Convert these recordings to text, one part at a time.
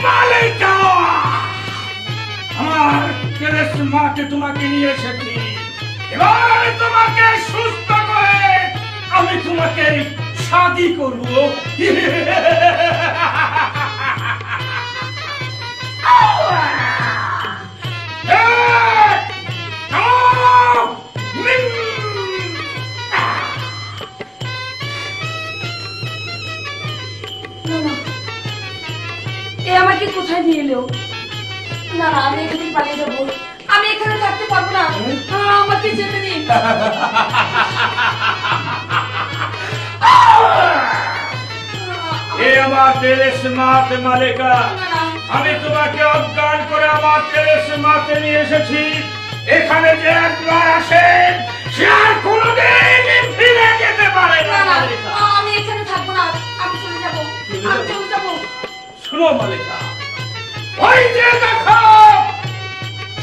মালিকা, আমার কেরেশমাকে তোমাকে নিয়ে এসেছি। এবার আমি তোমাকে সুস্থ করে আমি তোমাকে শাদী করব। আমাকে কোথায় নিয়ে এলো? না না, আমি এখানে পালিয়ে যাবো। আমি এখানে থাকতে পারবো না, আমাকে যেতে দিন। আমার কেরেশমাতে মালিকা, আমি তোমাকে অজ্ঞান করে আমার কেরেশমাতে নিয়ে এসেছি। এখানে যে একবার আসে সে আর কোনোদিন ফিরে যেতে পারে না। আমি এখানে থাকবো না, আমি চলে যাবো, আমি চলে যাবো। শুনো মালিকা, ওই যে দেখো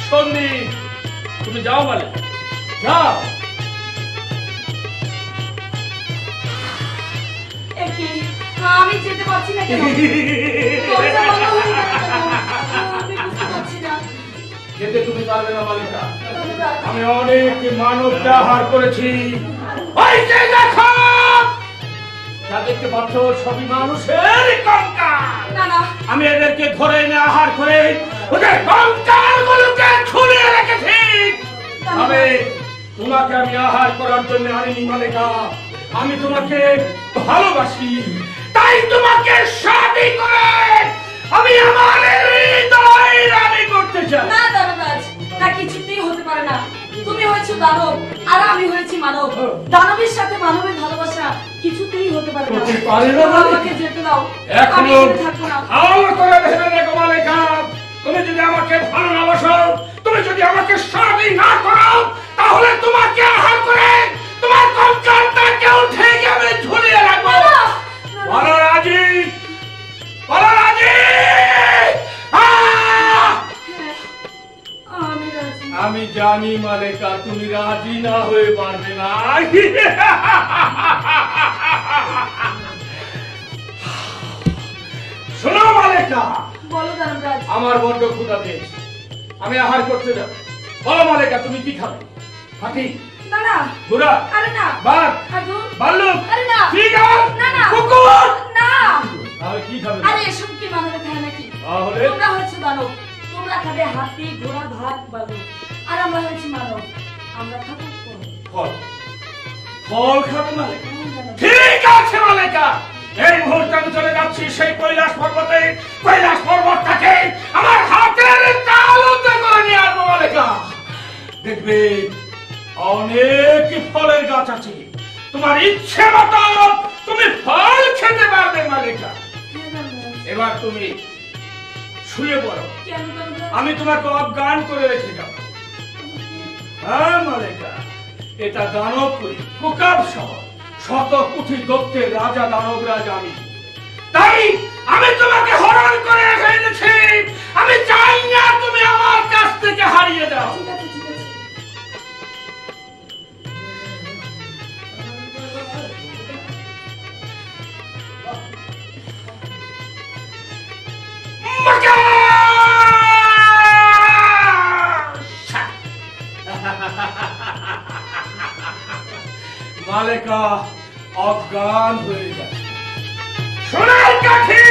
সন্দীপ, তুমি যাও মালিকা, যাও। আমি যেতে পারছি না, কেন? যেতে তুমি পারবে না মালিকা। আমি অনেক মানব আহার করেছি। ওই যে দেখো, যা দেখতে পাচ্ছ সবই মানুষের কঙ্কাল। আমি এদেরকে ধরে এনে আহার করে ওদের কঙ্কাল গুলোকে ঝুলিয়ে রেখেছি। তবে তোমাকে আমি আহার করার জন্য আনিনি মালিকা। আমি তোমাকে ভালোবাসি, তাই তোমাকে শাদী করে আমি আমার হৃদয় রানী করতে চাই। না দানবরাজ, তা কিছুতেই হতে পারে না। তুমি হয়েছো দানব আর আমি হয়েছি মানব। দানবের সাথে মানবের ভালোবাসা কিছুতেই হতে পারে না। আমাকে যেতে দাও, আমি এখানে থাকবো না। ভালো করে ভেবে দেখো মালিকা, তুমি যদি আমাকে ভালো না বাসো, তুমি যদি আমাকে শাদী না করো, তাহলে তোমাকে আহার করে তোমার কঙ্কালটাকে উঠে আমি ঝুলিয়ে রাখবো। বলো রাজি, বলো রাজি। আমি জানি মালিকা, তুমি রাজি না হয়ে পারবে না। শোনো মালিকা, বলো দানবরাজ। আমার বড্ড ক্ষুধা পেয়েছে, আমি আহার করতে যাব। বলো মালিকা, তুমি কি খাবে? হাতি, না না, ঘোড়া, আরে না, বাঘ, ভাল্লুক, আরে না, শিয়াল, না না, কুকুর, না। তাহলে কি খাবে? আরে এসব কি মানবে খায় নাকি? তাহলে তোমরা হচ্ছে দানব, তোমরা খাবে হাতি, ঘোড়া, ভাগ, বালুক। আর আমরা হচ্ছি মানব, আমরা খাবো ফল। ফল খাবে মালিকা? ঠিক আছে মালিকা, এই মুহূর্তে আমি চলে যাচ্ছি সেই কৈলাস পর্বতে। কৈলাস পর্বতটাকে আমার হাতের তালুতে করে নিয়ে আসবো মালিকা। দেখবে অনেক ফলের গাছ আছে, তোমার ইচ্ছে মতো তুমি ফল খেতে পারবে মালিকা। এবার তুমি শুয়ে পড়ো, আমি তোমাকে অজ্ঞান করে রেখে যাব। হ্যাঁ মালিকা, এটা দানবপুরী কুকাব শহর, শত কোটি দত্তের রাজা দানবরাজ আমি। তাই আমি তোমাকে হরণ করে রেখে এনেছি। আমি চাই না তুমি আমার কাছ থেকে হারিয়ে দাও। মালিকা অজ্ঞান হয়ে যায়। সোনার কাঠি,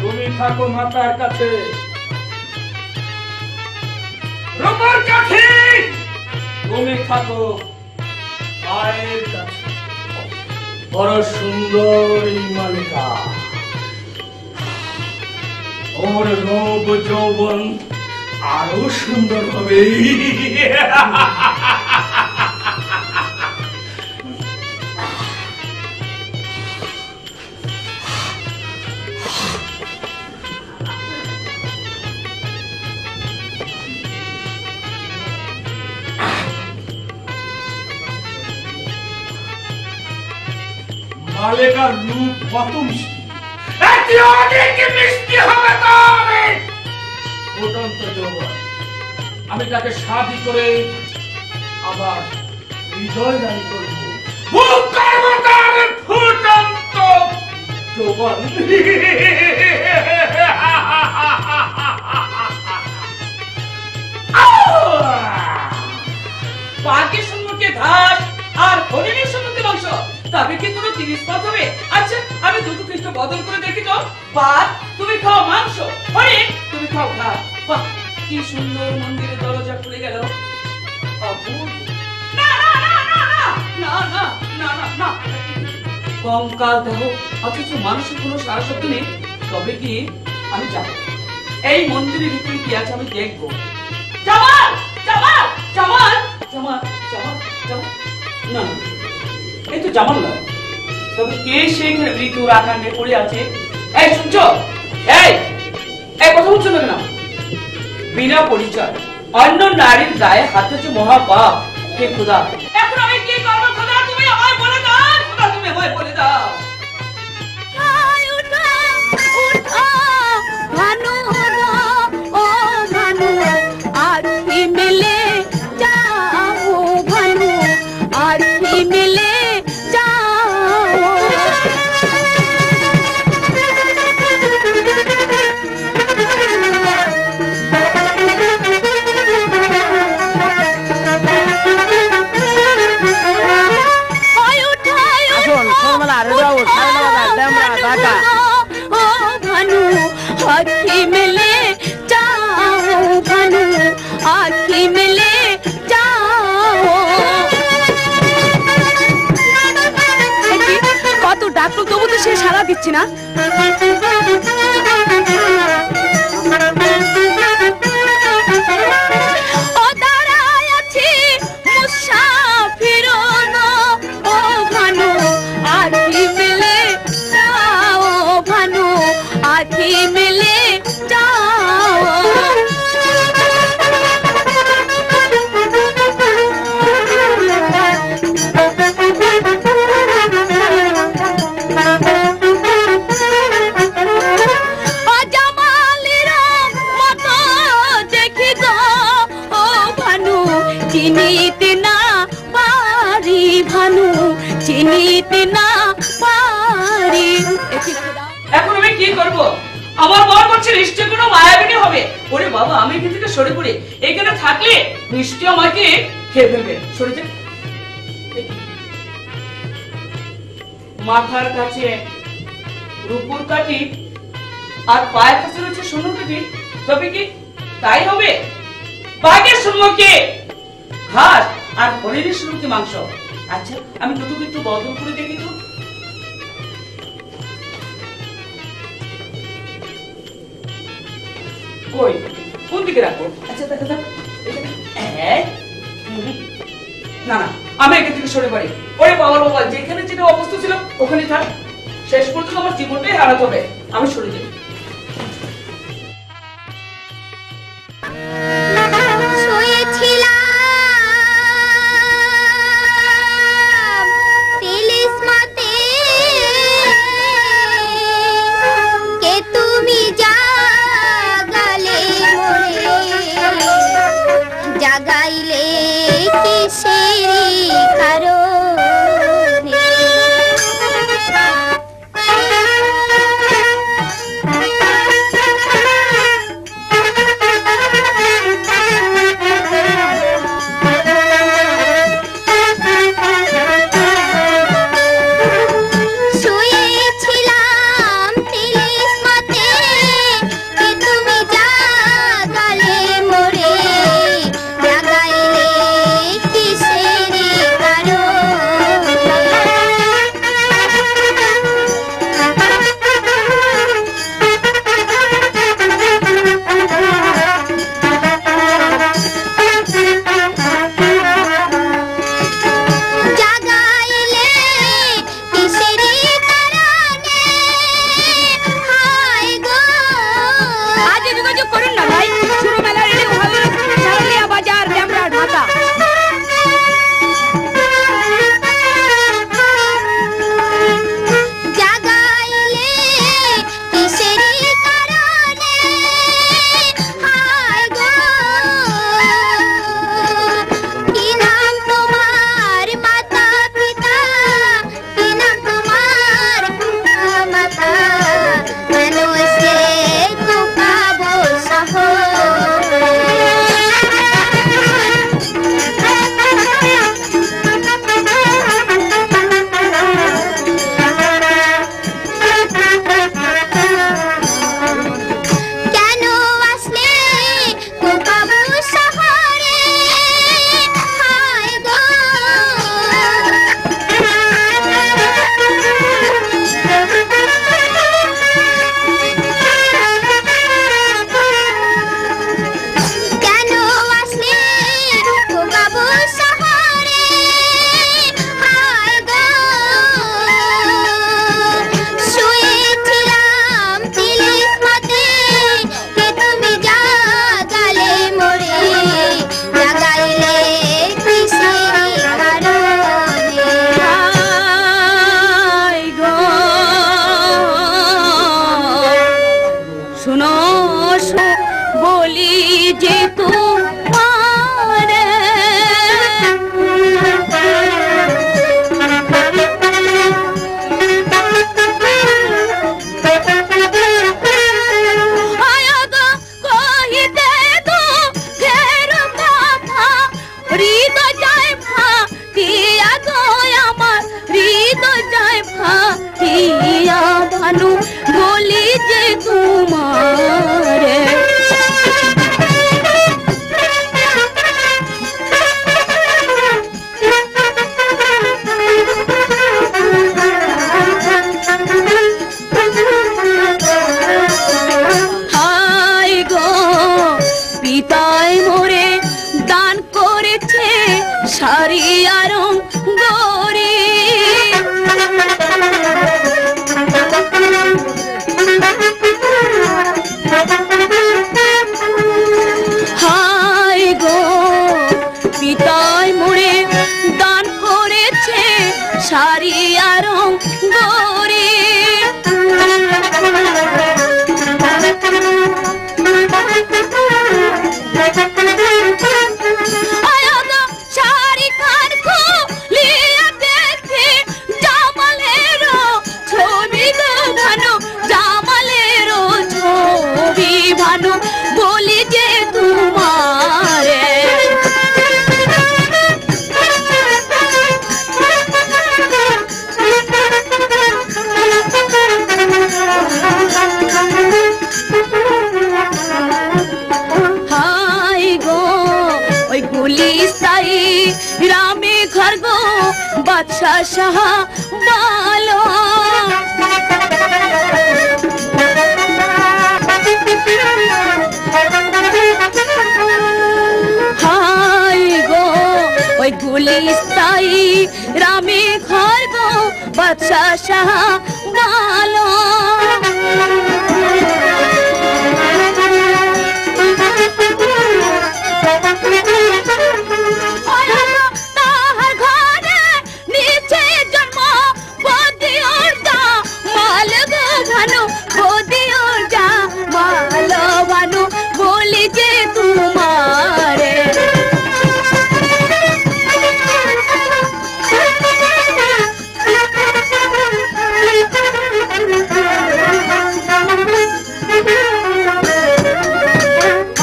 তুমি থাকো মাতার কাছে। রূপার কাঠি, তুমি থাকো মায়ের কাছে। বড় সুন্দর এই মালিকা, ওর রূপ যৌবন আরো সুন্দর হবে। মালিকার রূপ কত মিষ্টি, অনেক মিষ্টি হবে। তবে ফুটন্ত যৌবন, আমি তাকে শাদী করে আবার হৃদয় দান করবো। ফুটন্ত শোভন বাঘের সম্মুখে ঘাস আর হরিণের সম্মুখে মাংস, তবে কি কোনো 30 পথ হবে? আচ্ছা আমি দুটো কিছু বদল করে দেখি তো। বাঘ তুমি খাও মাংস, হরিণ তুমি খাও ঘাস। বাহ কি সুন্দর মন্দিরের দরজা খুলে গেল। অপূর্ব। না না না না না না না না না, কঙ্কাল দেহ অথচ মানুষের কোনো সারা শব্দ নেই। তবে কি আমি যাবো, এই মন্দিরের ভিতরে কি আছে আমি দেখবো। জামাল জামাল জামাল জামাল জামাল জামাল, না এই তো জামাল না, তবে কে সেখানে ঋতুর আকাণ্ডে পড়ে আছে। এই শুনছো, এই এই কথা বলছো না কেন? বিনা পরিচয় অন্য নারীর গায়ে হাত হচ্ছে মহাপাপ। হে খোদা, এখন আমি কি করবো? খোদা তুমি আমায় বলে দাও, খোদা তুমি আমায় বলে দাও। কত ডাক্তার তবু তো সে সাড়া দিচ্ছে না। এখন আমি কি করব? আমার মন করছে নিশ্চয় কোনো মায়াবিনী হবে। ওরে বাবা, আমি এখান থেকে সরে পড়ি, এখানে থাকলে নিশ্চয় আমাকে খেয়ে ফেলবে। সরে যা। মাথার কাছে রূপুর কাঠি আর পায়ের কাছে রয়েছে সোনার কাঠি, তবে কি তাই হবে? বাঘের সম্মুখে ঘাস আর হরিণের সম্মুখে মাংস। আচ্ছা আমি দুটোকে একটু বদল করে দেখি তো। কই কোন দিকে রাখবো? আচ্ছা দেখা যাক। না না, আমি এখান থেকে সরে পড়ি। ওরে বাবার বাবা, যেখানে যেটা অবস্থা ছিল ওখানে থাক। শেষ পর্যন্ত আমার জীবনটাই হারাতে হবে। আমি সরে যাই। যে তোমার ভানু বলি যে তোমার হায় গো পিতায় মোরে দান করেছে শাড়ি আর গরি হায় গো পিতায় মোরে দান করেছে শাড়ি আর গরি ভানু বলি যে তোমার হাই গো ওই পুলিশ তাই রামে ঘর গো বাদশা শাহ বলো হাই গো ওই পুলিশ তাই রামে ঘর গো বাদশা শাহ বলো তাহার ঘরে নিচে জন্ম বদিওর যা মাল গো ভানু বদিওর যা মাল ভানু বলি যে তোমার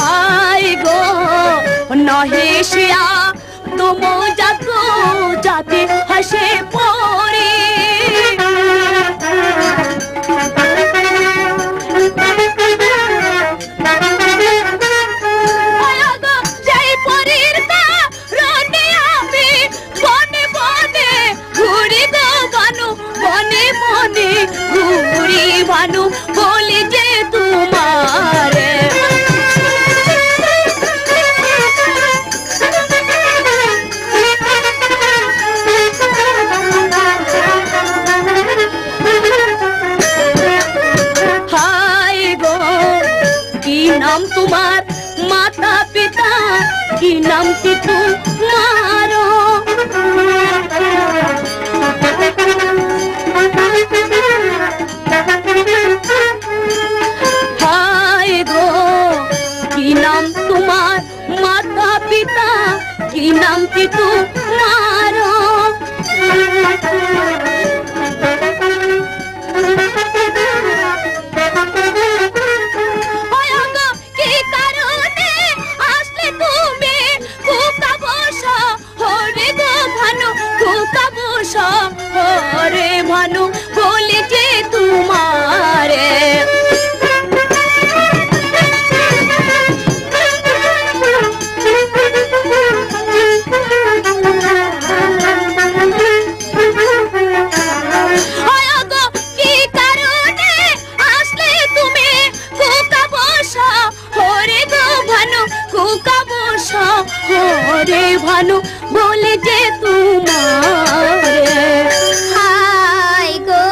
আয় গো নহেশিয়া তুম যাকো যাতে হাসে পড়ে সেই পরীর কারণে আমি বনে বনে ঘুরি গো ভানু বনে বনে ঘুরি ভানু বলি যে তোমার হায় গো কি নাম তোমার মাতা পিতা কি নাম কি তোমার হায় গো কি নাম তোমার মাতা পিতা কি নাম কি তোমার কি কারণে আসলে তুমি কুকা বসা হরে গো ভানু কুকা বসা হরে ভানু বলি যে তোমার হরে ভানু বলে যে তোমার হাই গো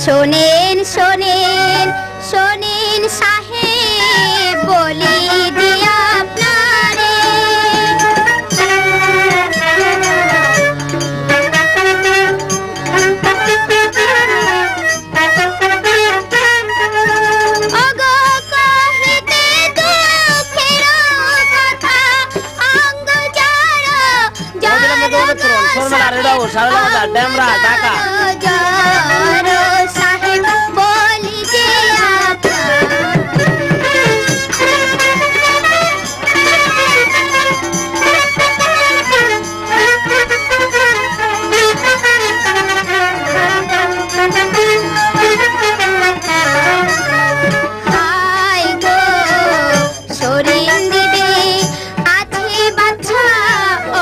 শোনেন শোনেন শোনেন সাহেব বলি দিয়া আপনারে অগো কহিতে দুঃখ ডেমরা ঢাকা জড়ো সাহেব বলি যে হাই গো শরীর দিদি আছে বাচ্চা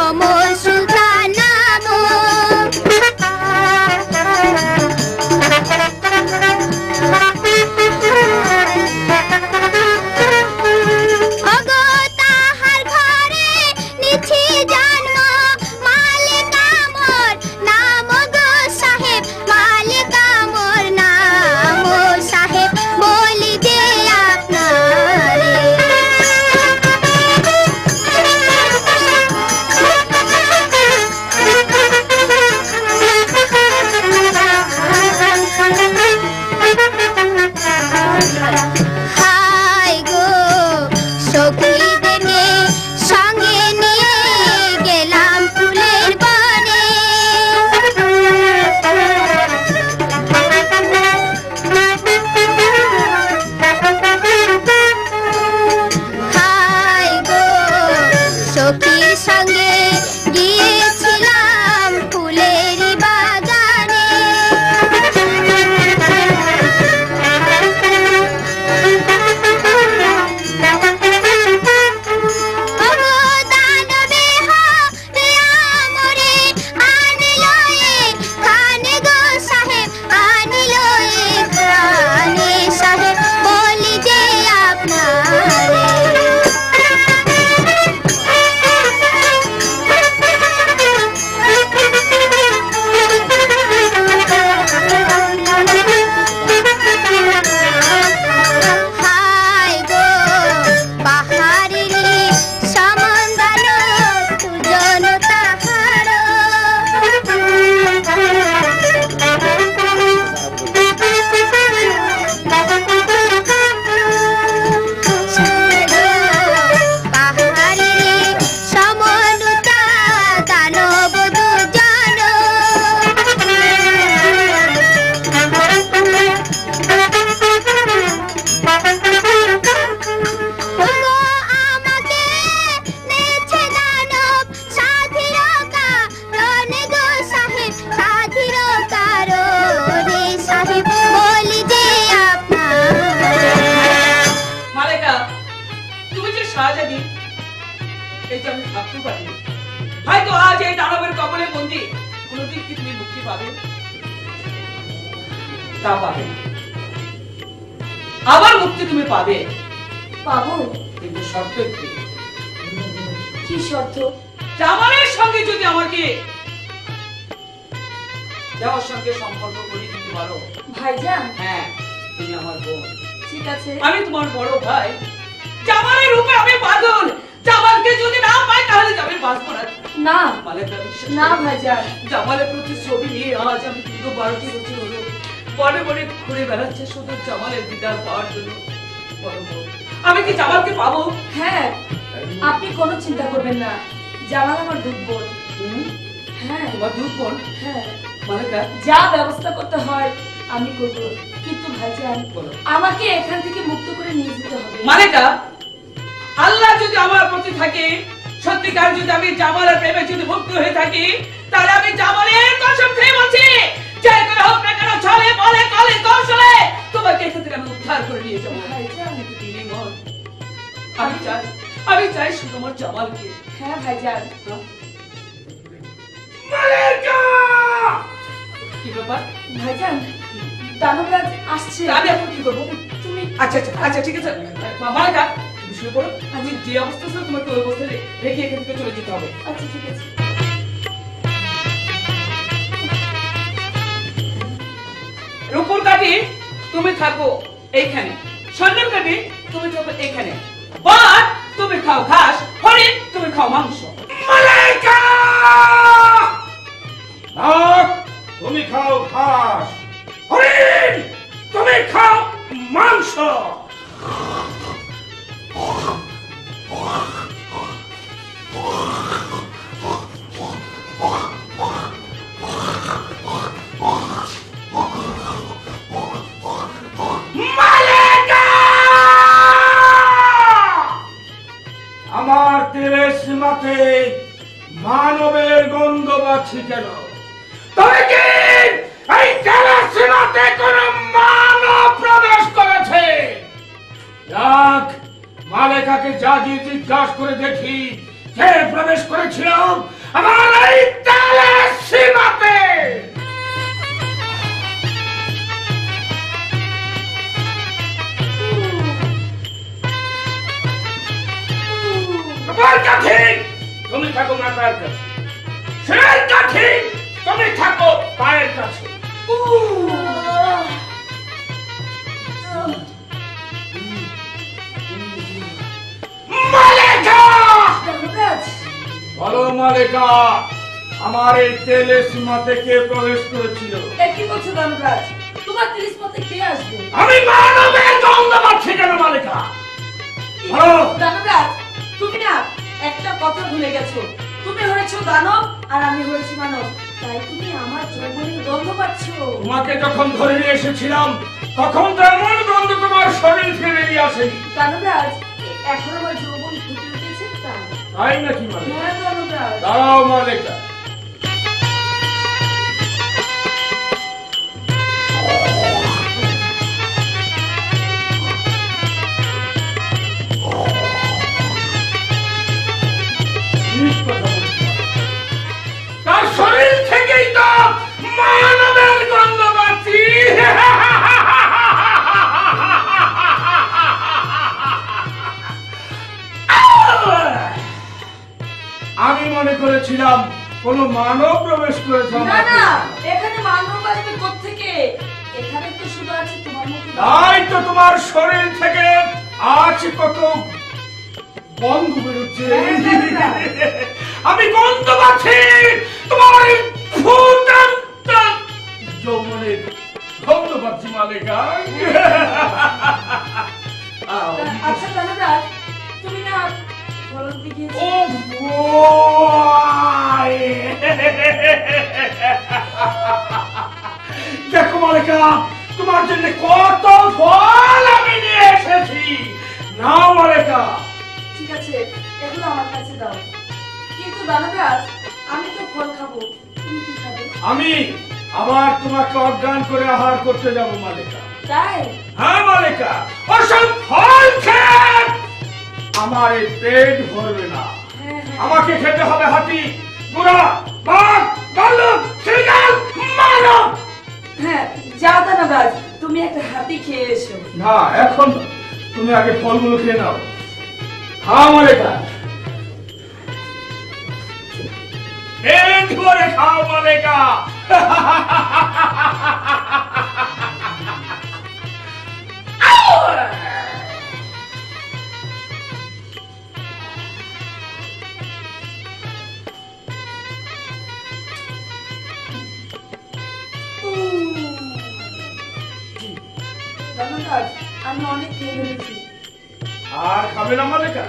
অমর সুলতান নাম অগো তাহার ঘরে নিছি জন্ম মালিক আমর নাম গো সাহেব মালিক আমর নাম সাহেব বলি যে আপনারে হাই গো সখীদেরকে সঙ্গে নিয়ে গেলাম ফুলের বনে হাই গো সখীর সঙ্গে গিয়েছিলাম ফুলের বাগানে ওগো দানবে রে আমরে আনিল খানে গো সাহেব আনিল খানে সাহেব বলি যে আপনারে হাই গো পাহাড়েরই সমন্দান সুজন তাহার পাহাড়েরই সমন্তা দানব দুজন ওগো আমাকে নেছে দানব সাথীর কারণে গো সাহেব সাথীর কারণে সাহেব বলি যে আপনারে মালেকা তুমি যে শাহজাদি এটা আমি ভাবতে পারি হয়তো আজ এই দানবের কবলে বন্দি কোনোদিন কি তুমি মুক্তি পাবে তা পাবে না। আবার মুক্তি তুমি পাবে পাবো কিন্তু শর্ত একটি কি শর্ত জামালের সঙ্গে যদি আমাকে দেওয়ার সঙ্গে সম্পর্ক করে দিতে পারো ভাইজান হ্যাঁ তুমি আমার বোন ঠিক আছে আমি তোমার বড় ভাই জামালের রূপে আমি পাগল জামালকে যদি না পাই তাহলে আমি বাঁচবো না না মালেকা বিশ্বাস না করো। ভাইজান জামালের প্রতি ছবি নিয়ে আজ আমি দীর্ঘ 12টি বছর হলো বনে বনে ঘুরে বেড়াচ্ছে শুধু জামালের দিদার পাওয়ার জন্য বড় বোন, আমি কি জামালকে পাবো? হ্যাঁ আপনি কোনো চিন্তা করবেন না জামাল আমার দুধ বোন হ্যাঁ তোমার দুধ বোন হ্যাঁ মালেকা যা ব্যবস্থা করতে হয় আমি করব কিন্তু ভাইজান বলো। আমাকে এখান থেকে মুক্ত করে নিয়ে যেতে হবে মালেকা আল্লাহ যদি আমার প্রতি থাকে সত্যিকার যদি আমি জামালের প্রেমে যদি মুক্ত হয়ে থাকি তাহলে আমি জামালের কসম খেয়ে বলছি যে করে হোক না কেন ছলে বলে কলে কৌশলে তোমাকে এখান থেকে আমি উদ্ধার করে নিয়ে যাবো ভাইজান কিন্তু বিনিময় আমি চাই শুধু আমার জামালকে হ্যাঁ ভাইজান মালেকা! কি ব্যাপার ভাইজান দানবরাজ আসছে আমি এখন কি করবো তুমি আচ্ছা ঠিক আছে মালেকা তুমি শুয়ে পড়ো আমি যে অবস্থা ছিল তোমাকে ওই অবস্থায় রেখে এখান থেকে চলে যেতে হবে আচ্ছা ঠিক আছে রূপুর কাঠি তুমি থাকো এইখানে স্বর্ণের কাঠি তুমি থাকো এইখানে বাঘ তুমি খাও ঘাস হরিণ তুমি খাও মাংস মালেকা! বাঘ, তুমি খাও ঘাস, হরিণ তুমি খাও মাংস। পাচ্ছি কেন? তবে কি এই জেলার সীমাতে কোন মানব প্রবেশ করেছে? যাক, মালেকাকে জাগিয়ে জিজ্ঞাসা করে দেখি কে প্রবেশ করেছিল আমার এই জেলার সীমাতে। তুমি থাকো মাথার কাছে, সের কাছে তুমি থাকো পায়ের কাছে। মালেকা! বলো মালেকা, আমার এই তেলের সীমাতে কে প্রবেশ করেছিল? কি বলছো দানবরাজ? তোমার 30 পথে কে আসবে? আমি মানবের গন্ধ পাচ্ছি কেন মালেকা? দানবরাজ, তুমি না একটা কথা ভুলে গেছো। তুমি হয়েছো দানব আর আমি হয়েছি মানব, তাই তুমি আমার যৌবনের গন্ধ পাচ্ছ। তোমাকে যখন ধরে নিয়ে এসেছিলাম তখন তো এমন গন্ধ তোমার শরীর থেকে বেরিয়ে আসেনি। দানবরাজ, এখন আমার যৌবন ফুটে উঠেছে তাই নাকি মালেকা? হ্যাঁ দানবরাজ। দাঁড়াও মালেকা, তার শরীর থেকেই তো মানবের গন্ধ পাচ্ছি। আমি মনে করেছিলাম কোন মানব প্রবেশ করেছে। না না, এখানে মানব আসবে কোত্থেকে? এখানে তো শুধু আছে তোমার মতো। তাই তো তোমার শরীর থেকে আছে কত গন্ধ বেরোচ্ছে। আমি গন্ধ পাচ্ছি তোমার এই ফুটন্ত যৌবনের গন্ধ পাচ্ছি মালেকা। আচ্ছা দানবরাজ, তুমি না ফলন দেখিয়েছো? ও ভয়! দেখো মালেকা, তোমার জন্য কত ফল আমি নিয়ে এসেছি। নাও মালেকা। ঠিক আছে, এগুলো আমার কাছে দাও। কিন্তু দানবরাজ, আমি তো ফল খাবো, তুমি কি খাবে? আমি আবার তোমাকে অজ্ঞান করে আহার করতে যাব মালেকা। তাই? হ্যাঁ মালেকা, ওসব ফল খেয়ে আমার এই পেট ভরবে না। আমাকে খেতে হবে হাতি, ঘোড়া, বাঘ, ভাল্লুক, শিয়াল, মানব। হ্যাঁ, যাও দানবরাজ, তুমি একটা হাতি খেয়ে এসো। না, এখন তুমি আগে ফলগুলো খেয়ে নাও। খাও মালেকা, পেট ভরে খাও মালেকা। দানবরাজ, আমি অনেক খেয়ে ফেলেছি। আর খাবে না মালেকা?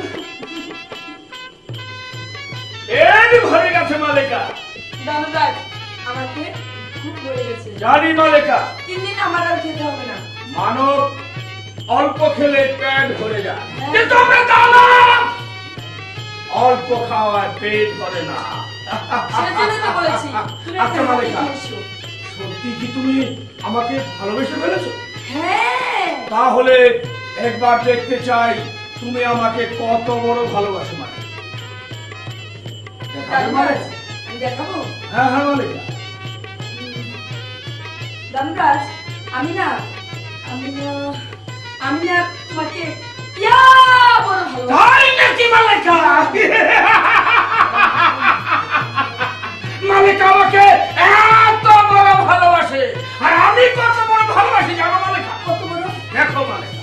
পেট ভরে গেছে মালেকা। দানবরাজ, আমার পেট খুব ভরে গেছে। জানি মালেকা, 3 দিন আমার আর খেতে হবে না। মানব অল্প খেলে পেট ভরে যায়, কিন্তু আমরা জানো অল্প খাওয়ায় পেট ভরে না। সেজন্যই তো বলেছি, তুমি একটা আচ্ছা হাতি মালেকা, খেয়ে এসো। সত্যি কি তুমি আমাকে ভালোবেসে ফেলেছো? হ্যাঁ। তাহলে একবার দেখতে চাই তুমি আমাকে কত বড় ভালোবাসো। মানে দানবরাজ, আমি দেখাবো? হ্যাঁ হ্যাঁ মালেকা। দানবরাজ, আমি না তোমাকে ইয়া বড় ভালোবাসি। তাই নাকি মালেকা? মালেকা আমাকে এত বড় ভালোবাসে, আর আমি কত বড় ভালোবাসি জানো মালেকা? কত বড়? দেখো মালেকা,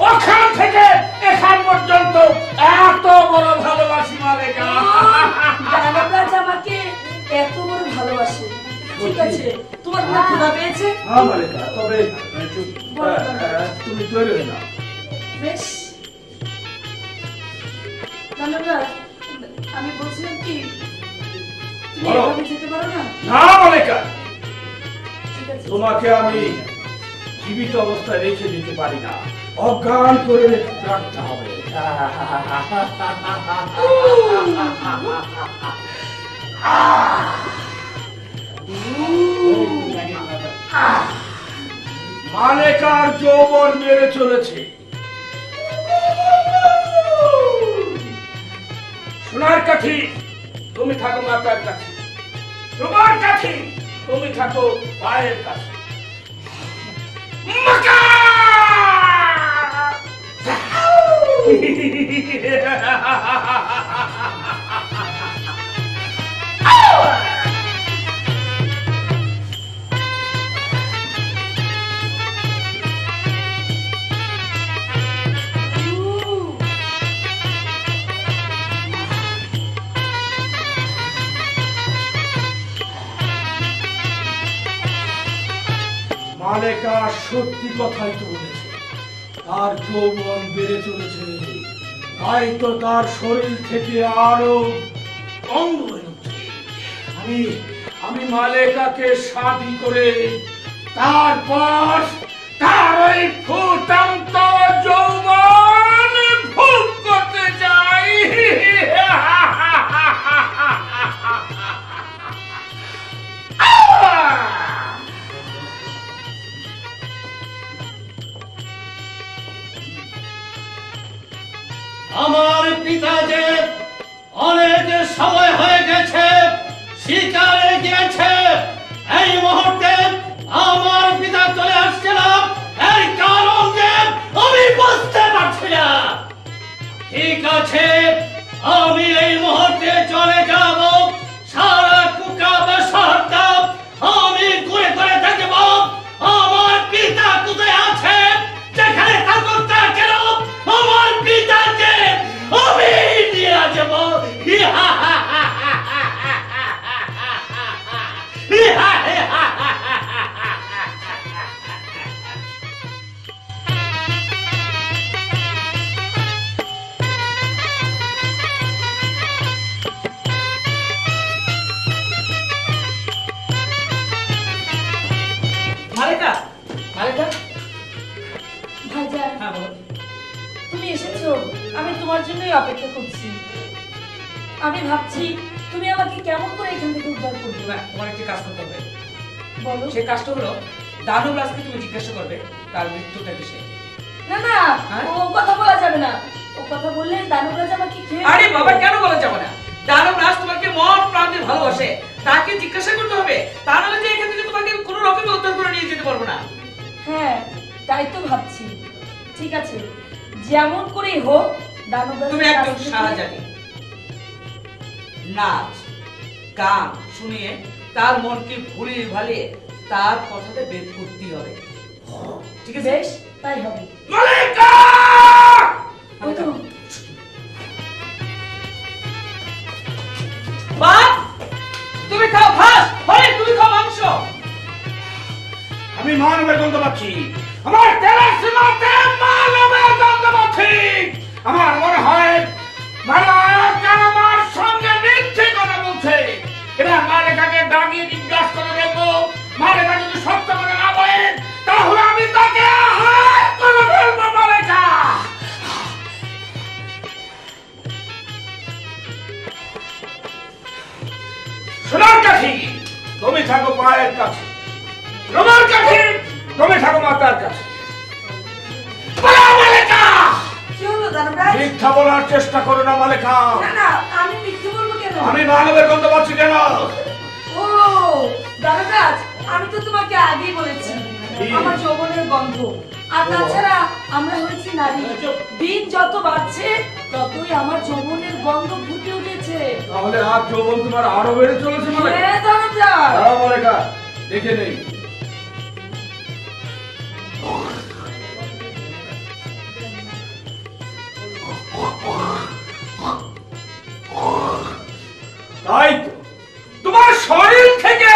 ওখান থেকে এখান পর্যন্ত এত বড় ভালোবাসি মালেকা। দানবরাজ আমাকে এত বড় ভালোবাসে। ঠিক আছে, তোমার কোনো ক্ষুধা পেয়েছে? হ্যাঁ মালেকা, তবে তুমি তৈরি হয়ে নাও। বেশ। দানবরাজ, আমি বলছিলাম কি, তুমি বলো। এভাবে যেতে পারো না? না মালেকা, ঠিক আছে। তোমাকে আমি জীবিত অবস্থায় রেখে দিতে পারি না। অজ্ঞান করে রাখতে হবে। মালেকার যৌবন বেড়ে চলেছে। সোনার কাঠি তুমি থাকো মাতার কাছে, তোমার কাঠি তুমি থাকো পায়ের কাছে। মাকা! মালেকা সত্যি কথাই তো বলেছে, তার যৌবন বেড়ে চলেছে, তাই তো তার শরীর থেকে আরো অঙ্গ বেরোচ্ছে। আমি মালেকাকে শাদি করে তারপর তার ওই ফুটন্ত যৌবন ভোগ করতে চাই। আমার পিতা যে অনেক সময় হয়ে গেছে শিকারে গিয়েছে, এই মুহূর্তে আমার পিতা চলে আসছে না, এই কারণ যে আমি বুঝতে পারছি না। ঠিক আছে, আমি এই মুহূর্তে চলে যাব, সারা কুকাবে শহরটা আমি ঘুরে ঘুরে দেখব আমার পিতা কোথায় আছে। যেখানে থাকুক তা কেন আমার পিতাকে আমি নিয়ে যাব। মালেকা, মালেকা, ভাইজান, হ্যাঁ বলো। তুমি এসেছো, আমি তোমার জন্যই অপেক্ষা করছি। আমি ভাবছি তুমি আমাকে কেমন করে এখান থেকে উদ্ধার করবে। না, তোমার একটি কাজ করতে হবে। বলো। সেই কাজটা হলো দানব রাজকে তুমি জিজ্ঞাসা করবে তার মৃত্যুটা কিসে। না না, হ্যাঁ? ও কথা বলা যাবে না। ও কথা বললে দানবরাজ আমাকে খেয়ে আরে ফেলবে। বাবা, কেন বলা যাবে না? দানব রাজ তোমাকে মন প্রাণ দিয়ে ভালোবাসে, তাকে জিজ্ঞাসা করতে হবে। তা নাহলে যে এখান থেকে তোমাকে কোনো রকমে উদ্ধার করে নিয়ে যেতে পারবো না। হ্যাঁ, তাই তো ভাবছি। ঠিক আছে, যেমন করেই হোক দানবরাজ তুমি একজন শাহজাদি, নাচ গান শুনিয়ে তার মনকে ভুলিয়ে ভালিয়ে তার কথাটা বের করতেই হবে। ঠিক আছে? বেশ, তাই হবে। মালেকা! ওই তো, বাপ, তুমি খাও ভাত, হরে তুমি খাও মাংস। আমি মানবের গন্ধ পাচ্ছি, আমার তেলের সীমাতে মানবের গন্ধ পাচ্ছি। আমার মনে হয় মালেকা আমার সঙ্গে মিথ্যে কথা বলছে। এবার মালেকাকে দাঁড়িয়ে জিজ্ঞাসা করে দেখবো, মালেকা যদি সত্য করে না বলে তাহলে আমি তাকে হাত করে ফেলবো। মালেকা! সোনার কাঠি তুমি থাকো পায়ের কাছে, তোমার কাঠি তুমি থাকো মাতার কাছে। বলো মালেকা! কি হলো দানবরাজ? মিথ্যা বলার চেষ্টা করো না মালেকা। না না, আমি মিথ্যে বলবো কেন? আমি মানবের গন্ধ পাচ্ছি কেন? ও দানবরাজ, আমি তো তোমাকে আগেই বলেছি আমার যৌবনের গন্ধ। আর তাছাড়া আমরা হয়েছি নারী, দিন যত বাড়ছে ততই আমার যৌবনের গন্ধ ফুটে উঠেছে। তাহলে আর যৌবন তোমার আরো বেড়ে চলেছে মালেকা। হ্যাঁ দানবরাজ। দাঁড়াও মালেকা, দেখে নেই। তাই তো, তোমার শরীর থেকে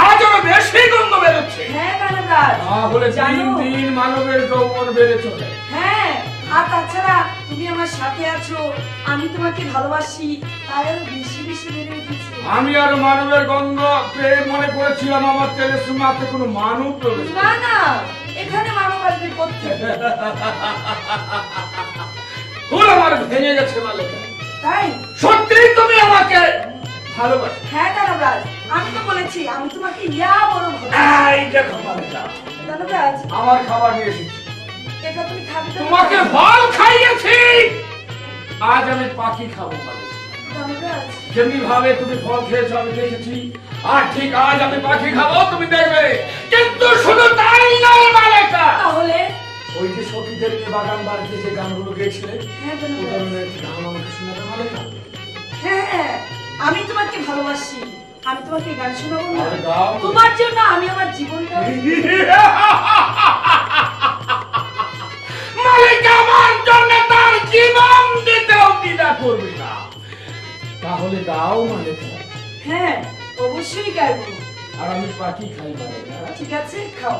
আজও বেশি গন্ধ বেরোচ্ছে। হ্যাঁ দানবরাজ, তাহলে দিন জানো? দিন মানবের যৌবন বেড়ে চলে। হ্যাঁ, আর তাছাড়া তুমি আমার সাথে আছো, আমি তোমাকে ভালোবাসি, তাই আরো বেশি বেশি বেড়ে উঠেছে। আমি আর মানবের গন্ধ পেয়ে মনে করেছিলাম আমার তেলের সীমাতে কোনো মানব প্রবেশ না না, এখানে মানব আসবে কোথায়? ভুল আমার ভেঙে গেছে মালেকা। তাই? সত্যি তুমি আমাকে ভালোবাসো? হ্যাঁ দানবরাজ, আমি তো বলেছি আমি তোমাকে ইয়া বড় এই দেখো মালেকা, দানবরাজ, আমার খাবার নিয়ে এসেছি। এটা তুমি খাবে তো? তোমাকে ফল খাইয়েছি, আজ আমি পাখি খাবো মালেকা। দানবরাজ, যেমনি ভাবে তুমি ফল খেয়েছো আমি দেখেছি, আর ঠিক আজ আমি পাখি খাবো তুমি দেখবে। কিন্তু শুধু তাই নয় মালেকা, তাহলে ওই যে সখীদের নিয়ে বাগান বাড়িতে যে গানগুলো গেয়েছিলে, হ্যাঁ ওটা দানবরাজ, মনে একটি গান আমাকে শোনাবে মালেকা? হ্যাঁ আমি তোমাকে ভালোবাসি, আমি তোমাকে গান শোনাবো না? আরে গাও। তোমার জন্য আমি আমার জীবনটা মালিকা আমার জন্য তার জীবন দিতেও দ্বিধা করবি না। তাহলে গাও মালিকা। হ্যাঁ অবশ্যই গাইবো। আর আমি পাখি খাই মালিকা। ঠিক আছে, খাও।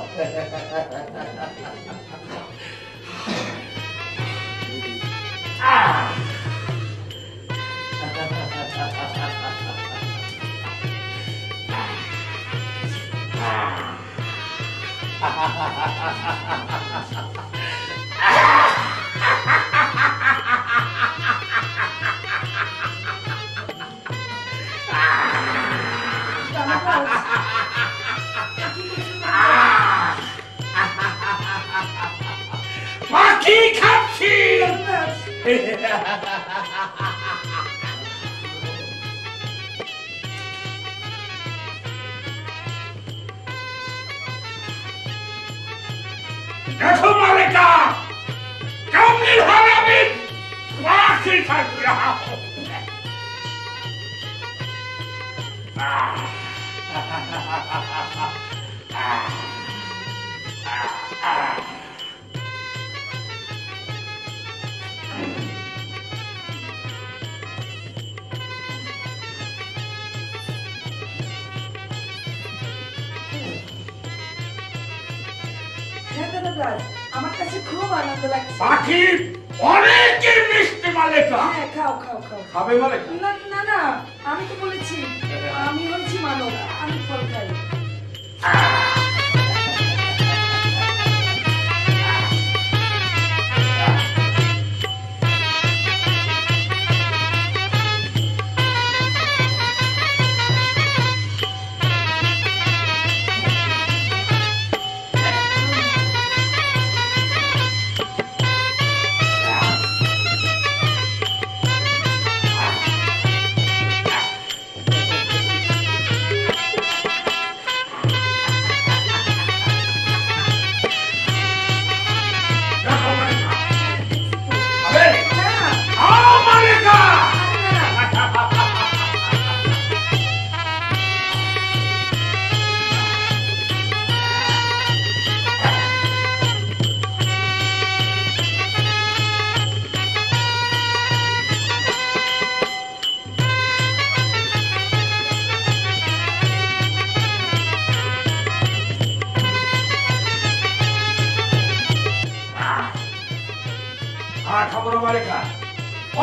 পাখি খাচ্ছি। দেখো মালিকা, কেমনি ভাবে আমি পাখি খাচ্ছি। আমার কাছে খুব আনন্দ লাগছে। পাখি অনেকই মিষ্টি মালিকা। হ্যাঁ খাও খাও খাও। খাবে মালিকা? না না না, আমি তো বলেছি আমি হচ্ছি মানব, আমি ফল খাই।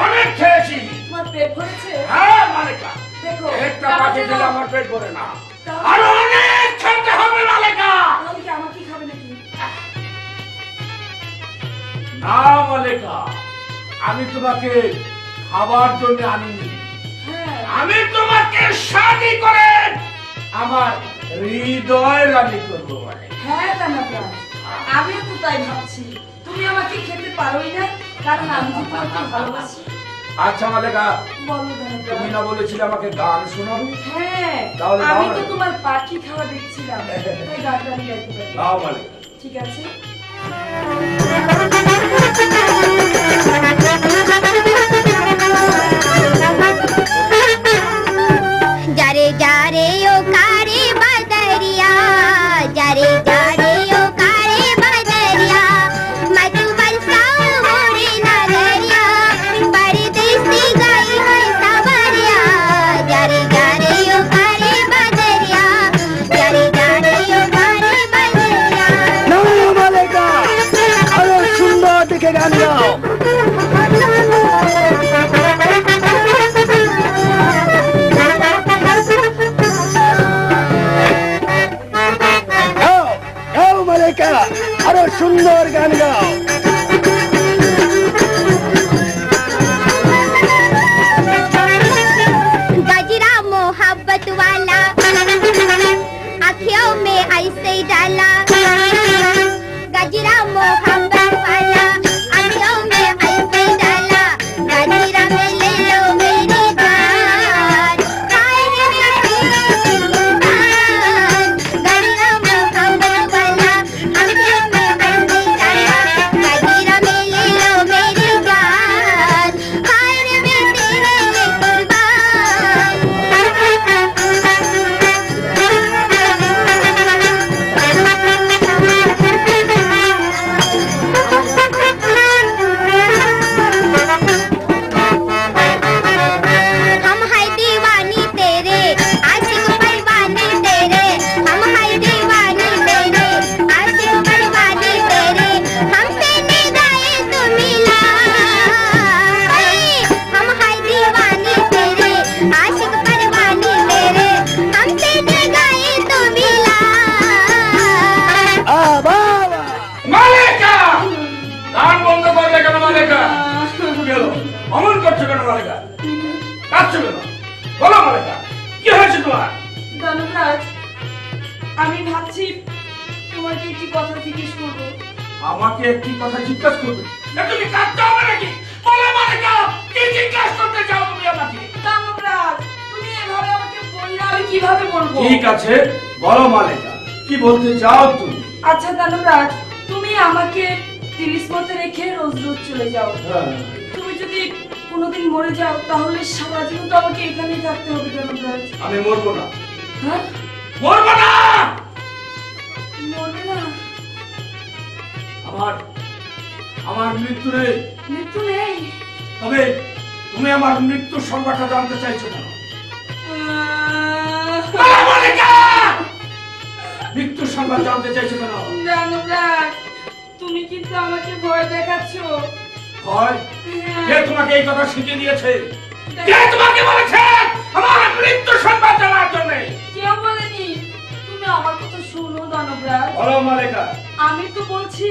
অনেক খেয়েছি। তোমার পেট ভরেছে? হ্যাঁ মালিকা, দেখো একটা পাখি দিলে আমার পেট ভরে না, আর অনেক খেতে হবে মালিকা। তাহলে কি আমাকে খাবে নাকি? না মালিকা, আমি তোমাকে খাবার জন্য আনিনি, হ্যাঁ আমি তোমাকে শাদি করে আমার হৃদয় রানী করবো মালিকা। হ্যাঁ দানবরাজ, আমিও তো তাই ভাবছি। তুমি আমাকে খেতে পারোই না, কারণ আমি তো তোমাকে ভালোবাসি। আচ্ছা মালিকা, বলো তুমি দানবরাজ। না বলেছিলে আমাকে গান শোনাবে? হ্যাঁ তাহলে আমি গাও তো না। তোমার পাখি খাওয়া দেখছিলাম, তাই গানটা আমি গাইতে পারি। গাও মালিকা। ঠিক আছে। जारे जारे ओ कारे बदरिया, जारे जारे ओ कारे बदरिया, मधुबनसा मोरे नगरिया, परदेसी गई है सवरिया। जारे जारे ओ कारे बदरिया, जारे जारे ओ कारे बदरिया। মালিকা, আরো সুন্দর দিকে গান গাও। आँखियों में ऐसे डाला गजरा मोहब्बत वाला आँखियों में ऐसे डाला गजरा में ले लो मेरी जान हाय रे गजरा मोहब्बत वाला आँखियों में ऐसे डाला गजरा में ले लो मेरी जान हाय रे मैं तेरे लिए हम है दीवानी तेरे आशिक परवानी तेरे हम है दीवानी तेरे आशिक परवानी तेरे हमसे निगाहे तू मिला हम है दीवानी तेरे आशिक परवानी तेरे हमसे निगाहे तू मिला মালেকা গান বন্ধ করলে কেন মালেকা কি হলো অমন করছো কেন মালেকা কাঁদছো কেন বলো মালেকা কি হয়েছে তোমার দানবরাজ আমি ভাবছি তোমাকে একটি কথা জিজ্ঞেস করবো আমাকে একটি কথা জিজ্ঞাসা করবে না তুমি কাঁদতে হবে নাকি বলো মালেকা কি জিজ্ঞাসা করতে চাও তুমি আমাকে দানবরাজ তুমি এভাবে আমাকে বললে আমি কিভাবে বলবো ঠিক আছে বলো মালেকা কি বলতে চাও তুমি আচ্ছা দানবরাজ তুমি আমাকে তিরিশ মতে রেখে রোজ রোজ চলে যাও তুমি যদি কোনোদিন মরে যাও তাহলে সারা জীবন তো আমাকে এখানেই থাকতে হবে দানবরাজ আমি মরবো না হ্যাঁ মরবো না মরবে না আমার আমার মৃত্যু নেই মৃত্যু নেই তবে তুমি আমার মৃত্যুর সংবাদটা জানতে চাইছো কেন বলো মালেকা মৃত্যুর সংবাদ জানতে চাইছো কেন দানবরাজ তুমি কিন্তু আমাকে ভয় দেখাচ্ছ হয় কে তোমাকে এই কথা শিখিয়ে দিয়েছে কে তোমাকে বলেছে আমার মৃত্যু সংবাদ জানার জন্য কেউ বলেনি তুমি আমার কথা শোনো দানবরাজ বলো মালেকা আমি তো বলছি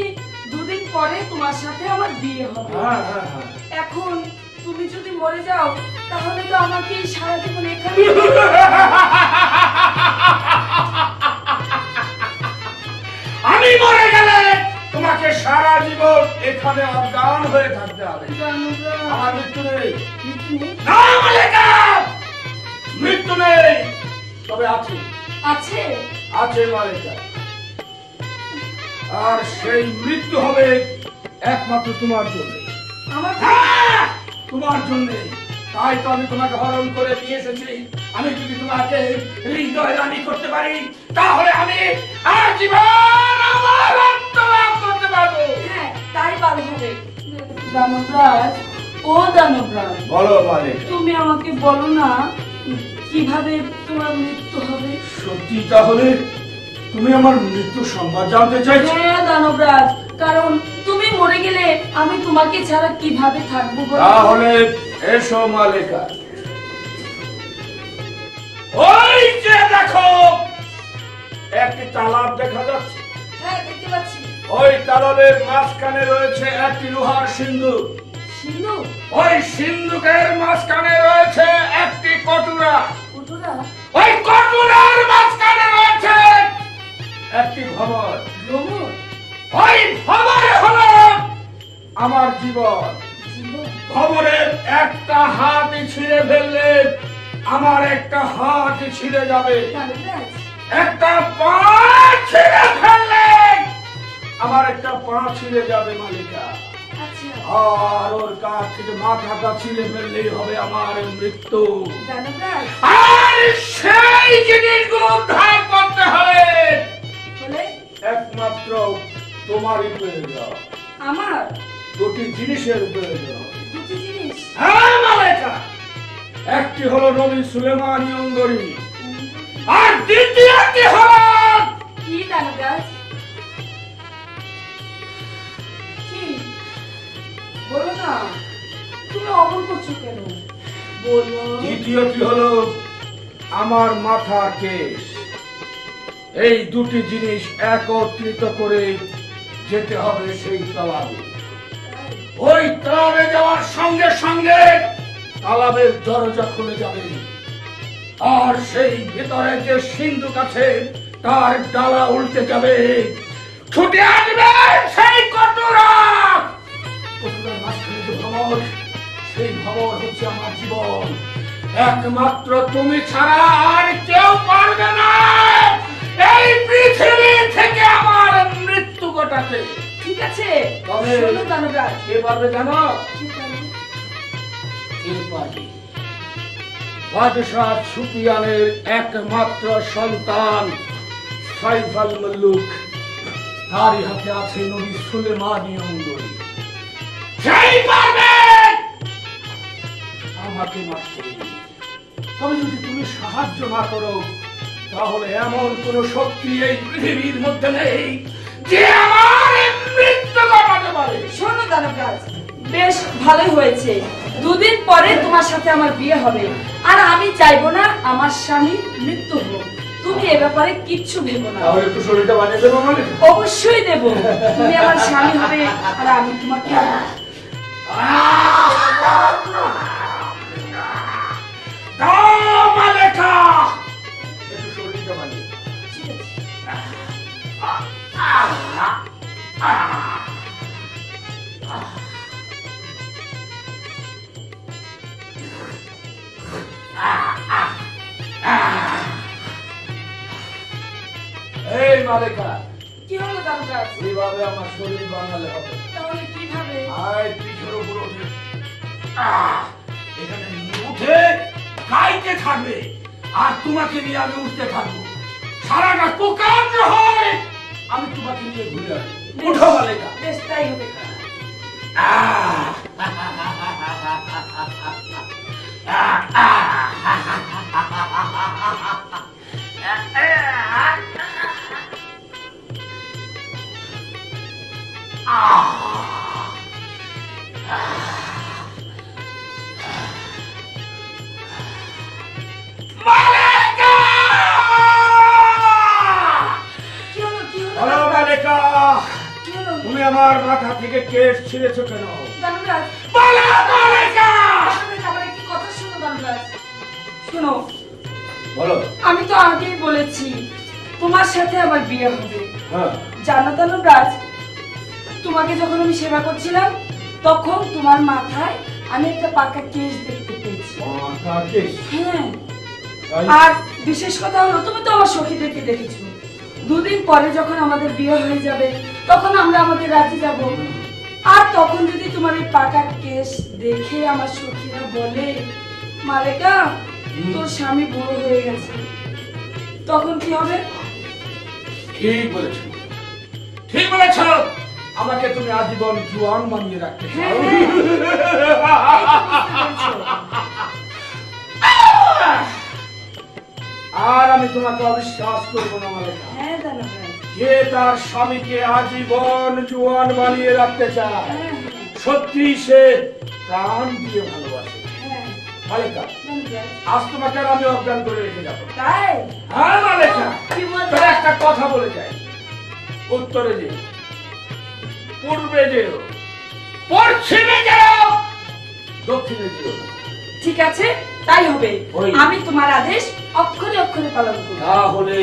দুদিন পরে তোমার সাথে আমার বিয়ে হবে হ্যাঁ হ্যাঁ হ্যাঁ এখন তুমি যদি মরে যাও তাহলে তো আমাকে এই সারা জীবন এখানে আমি মরে গেলে তোমাকে সারা জীবন এখানে অজ্ঞান হয়ে থাকতে হবে আমার মৃত্যু নেই না মালেকা মৃত্যু নেই তবে আছে আছে আছে মালেকা আর সেই মৃত্যু হবে একমাত্র তোমার জন্য আমার হ্যাঁ, তোমার জন্য তাই তো আমি তোমাকে হরণ করে নিয়ে এসেছি আমি যদি তোমাকে হৃদয় রানী করতে পারি তাহলে আমি আজীবন আমার আত্মলাভ করতে পারবো হ্যাঁ তাই ভালো হবে দানবরাজ ও দানবরাজ বলো মালিক তুমি আমাকে বলো না কিভাবে তোমার মৃত্যু হবে সত্যি তাহলে তুমি আমার মৃত্যু সংবাদ জানতে চাইছো হ্যাঁ দানবরাজ কারণ তুমি মরে গেলে আমি তোমাকে ছাড়া কিভাবে থাকবো বলো? তাহলে এসো মালিকা ওই যে দেখো একটি তালাব দেখা যাচ্ছে হ্যাঁ দেখতে পাচ্ছি ওই তালাবের মাঝখানে রয়েছে একটি লোহার সিন্ধুক সিন্ধু ওই সিন্ধুকের মাঝখানে রয়েছে একটি কটুরা কটুরা ওই কটুরার মাঝখানে রয়েছে একটি ভবন ভ্রমর ওই ভবনে হলো আমার জীবন খবরের একটা হাত ছিঁড়ে ফেললে আমার একটা হাত ছিঁড়ে যাবে দানবরাজ একটা পা ছিঁড়ে ফেললে আমার একটা পা ছিঁড়ে যাবে মালিকা আচ্ছা আর ওর কাছ থেকে মাথাটা ছিঁড়ে ফেললেই হবে আমার মৃত্যু দানবরাজ আর সেই জিনিসগুলো উদ্ধার করতে হবে বলে একমাত্র তোমারই প্রয়োজন আমার দুটি জিনিসের প্রয়োজন দুটি জিনিস হ্যাঁ মালেকা একটি হলো নবী সুলেমান অঙ্গরি আর দ্বিতীয়টি হলো কি দানবরাজ কি বলো না তুমি অমন করছো কেন বলো দ্বিতীয়টি হলো আমার মাথার কেশ এই দুটি জিনিস একত্রিত করে যেতে হবে সেই তালাবে ওই তালাবে যাওয়ার সঙ্গে সঙ্গে তালাবের দরজা খুলে যাবে আর সেই ভিতরে যে সিন্ধুক আছে তার ডালা উল্টে যাবে, ছুটে আসবে সেই কটুরা। কটুরার মাঝখানে যে ভ্রমর, সেই ভ্রমর হচ্ছে আমার জীবন। একমাত্র তুমি ছাড়া আর কেউ পারবে না এই পৃথিবী থেকে আমার মৃত্যু ঘটাতে। ঠিক আছে, তবে শোনো দানবরাজ। কে পারবে জানো? কি পারবে? কে পারবে? বাদশাহ সুফিয়ানের একমাত্র সন্তান সাইফ আল মুলুক, তারই হাতে আছে নবী সুলেমানি অঙ্গুরি। সেই পারবে আমাকে মারতে। তবে যদি তুমি সাহায্য না করো, তাহলে এমন কোন শক্তি এই পৃথিবীর মধ্যে নেই যে আমার মৃত্যু ঘটাতে পারে। শোনো দানবরাজ, বেশ ভালোই হয়েছে, 2 দিন পরে তোমার সাথে আমার বিয়ে হবে। আর আমি চাইবো না আমার স্বামীর মৃত্যু হোক। তুমি এ ব্যাপারে কিচ্ছু ভেবো না। তাহলে একটু শরীরটা বানিয়ে দেবো মানে? অবশ্যই দেব। তুমি আমার স্বামী হবে আর আমি তোমাকে মালেকা একটু শরীরটা বানিয়ে। এই মালেকা, কি হলো দানবরাজ? এইভাবে আমার শরীর বানালে হবে। তাহলে কিভাবে? আয় পিঠের উপর ওঠে। এখানে উঠে খাইতে থাকবে আর তোমাকে নিয়ে আমি উঠতে থাকবো। সারাটা কুকান্ড হয় আমি তোমাকে নিয়ে ঘুরে আসবো। উঠো মালেকা। বেশ, তাই হবে। কি হলো? কি হলো? হ্যালো মালেকা, কি হলো? তুমি আমার মাথা থেকে কেশ ছিঁড়েছো কেন? দানবরাজ, বলো মালেকা। দানবরাজ, আমার একটি কথা শোনো দানবরাজ। শোনো, বলো। আমি তো আগেই বলেছি তোমার সাথে আমার বিয়ে হবে। হ্যাঁ। জানো দানবরাজ, তোমাকে যখন আমি সেবা করছিলাম তখন তোমার মাথায় আমি একটা পাকা কেশ দেখতে পেয়েছি। পাকা কেশ? হ্যাঁ, তাই? আর বিশেষ কথা হলো তুমি তো আমার সখীদেরকে দেখেছো। 2 দিন পরে যখন আমাদের বিয়ে হয়ে যাবে তখন আমরা আমাদের রাজ্যে যাব। আর তখন যদি তোমার এই পাকা কেশ দেখে আমার সখীরা বলে, মালেকা তোর স্বামী বুড়ো হয়ে গেছে, তখন কি হবে? ঠিক বলেছো, ঠিক বলেছো। আমাকে তুমি আজীবন জোয়ান বানিয়ে রাখতে চাও। হ্যাঁ, হ্যাঁ। এই তো বুঝতে পেরেছো। আর আমি তোমাকে অবিশ্বাস করবো না মালেকা। হ্যাঁ দানবরাজ, যে তার স্বামীকে আজীবন জোয়ান বানিয়ে রাখতে চায়, হ্যাঁ, সত্যি সে প্রাণ দিয়ে ভালোবাসে। হ্যাঁ, মালেকা, দানবরাজ। আজ তোমাকে আর আমি অজ্ঞান করে রেখে যাবো। তাই? হ্যাঁ মালেকা, কি মজা। তবে একটা কথা বলে যাই। উত্তরে যেও, পূর্বে যেও, পশ্চিমে যেও, দক্ষিণে যেও। ঠিক আছে, তাই হবে। ওই। আমি তোমার আদেশ অক্ষরে অক্ষরে পালন করব। তাহলে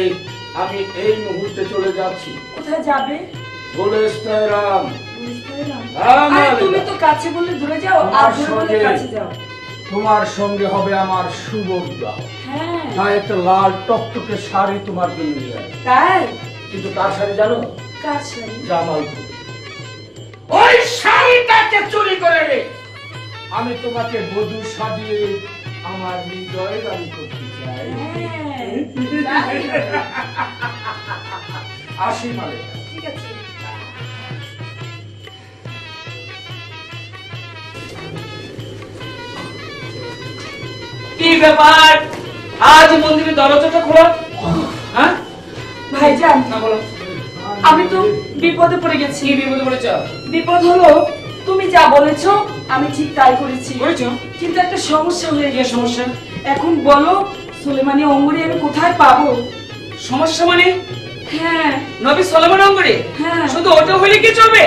আমি এই মুহূর্তে চলে যাচ্ছি। কোথায় যাবে? গোলেস্তারাম। বুঝতে পেলাম। হ্যাঁ, আরে মালিকা। তুমি তো কাছে বললে দূরে যাও, আর তোমার দূরে বললে সঙ্গে- কাছে যাও। তোমার সঙ্গে হবে আমার শুভ বিবাহ। হ্যাঁ, তাই একটা লাল টকটকে শাড়ি তোমার জন্য নিয়ে আসবো। তাই? কিন্তু তার শাড়ি জানো? কার শাড়ি? জামালপুর। ওই শাড়িটাকে চুরি করে রে আমি তোমাকে বধূ সাজিয়ে আমার হৃদয় রানী করতে চাই। হ্যাঁ, তাই হবে। আসি মালেকা। ঠিক আছে। কি ব্যাপার, আজ মন্দিরে দরজাটা খোলা? হ্যাঁ, ভাইজান, না বলো। আমি তো বিপদে পড়ে গেছি। কি বিপদে পড়েছ? বিপদ হলো তুমি যা বলেছো আমি ঠিক তাই করেছি, করেছো? কিন্তু একটা সমস্যা হয়ে কি গেছে। সমস্যা? এখন বলো সুলেমানি অঙ্গুরি আমি কোথায় পাবো? সমস্যা মানে? হ্যাঁ, নবী সলোমন অঙ্গুরি? হ্যাঁ। শুধু ওটা হলে কি চলবে?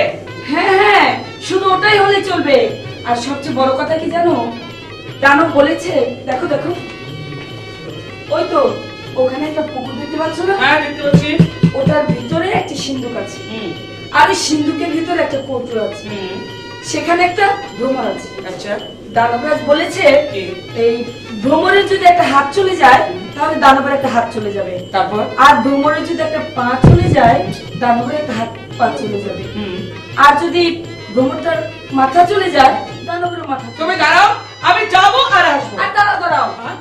হ্যাঁ, হ্যাঁ, শুধু ওটাই হলে চলবে। আর সবচেয়ে বড় কথা কি জানো, দানব বলেছে, দেখো দেখো, ওই তো ওখানে একটা পুকুর দেখতে পাচ্ছ না? হ্যাঁ দেখতে পাচ্ছি। ওটার ভিতরে একটা সিন্ধুক আছে, হুম আর এই সিন্ধুকের ভিতরে একটা কৌটো আছে, হুম সেখানে একটা ভ্রমর আছে। আচ্ছা দানবরাজ বলেছে কি? এই ভ্রমরের যদি একটা হাত চলে যায় তাহলে দানবের একটা হাত চলে যাবে, তারপর আর ভ্রমরের যদি একটা পা চলে যায় দানবের একটা হাত পা চলে যাবে, আর যদি ভ্রমরটার মাথা চলে যায় দানবের মাথা চলে তুমি দাঁড়াও, আমি যাবো আর আসবো। আর দাঁড়াও হ্যাঁ?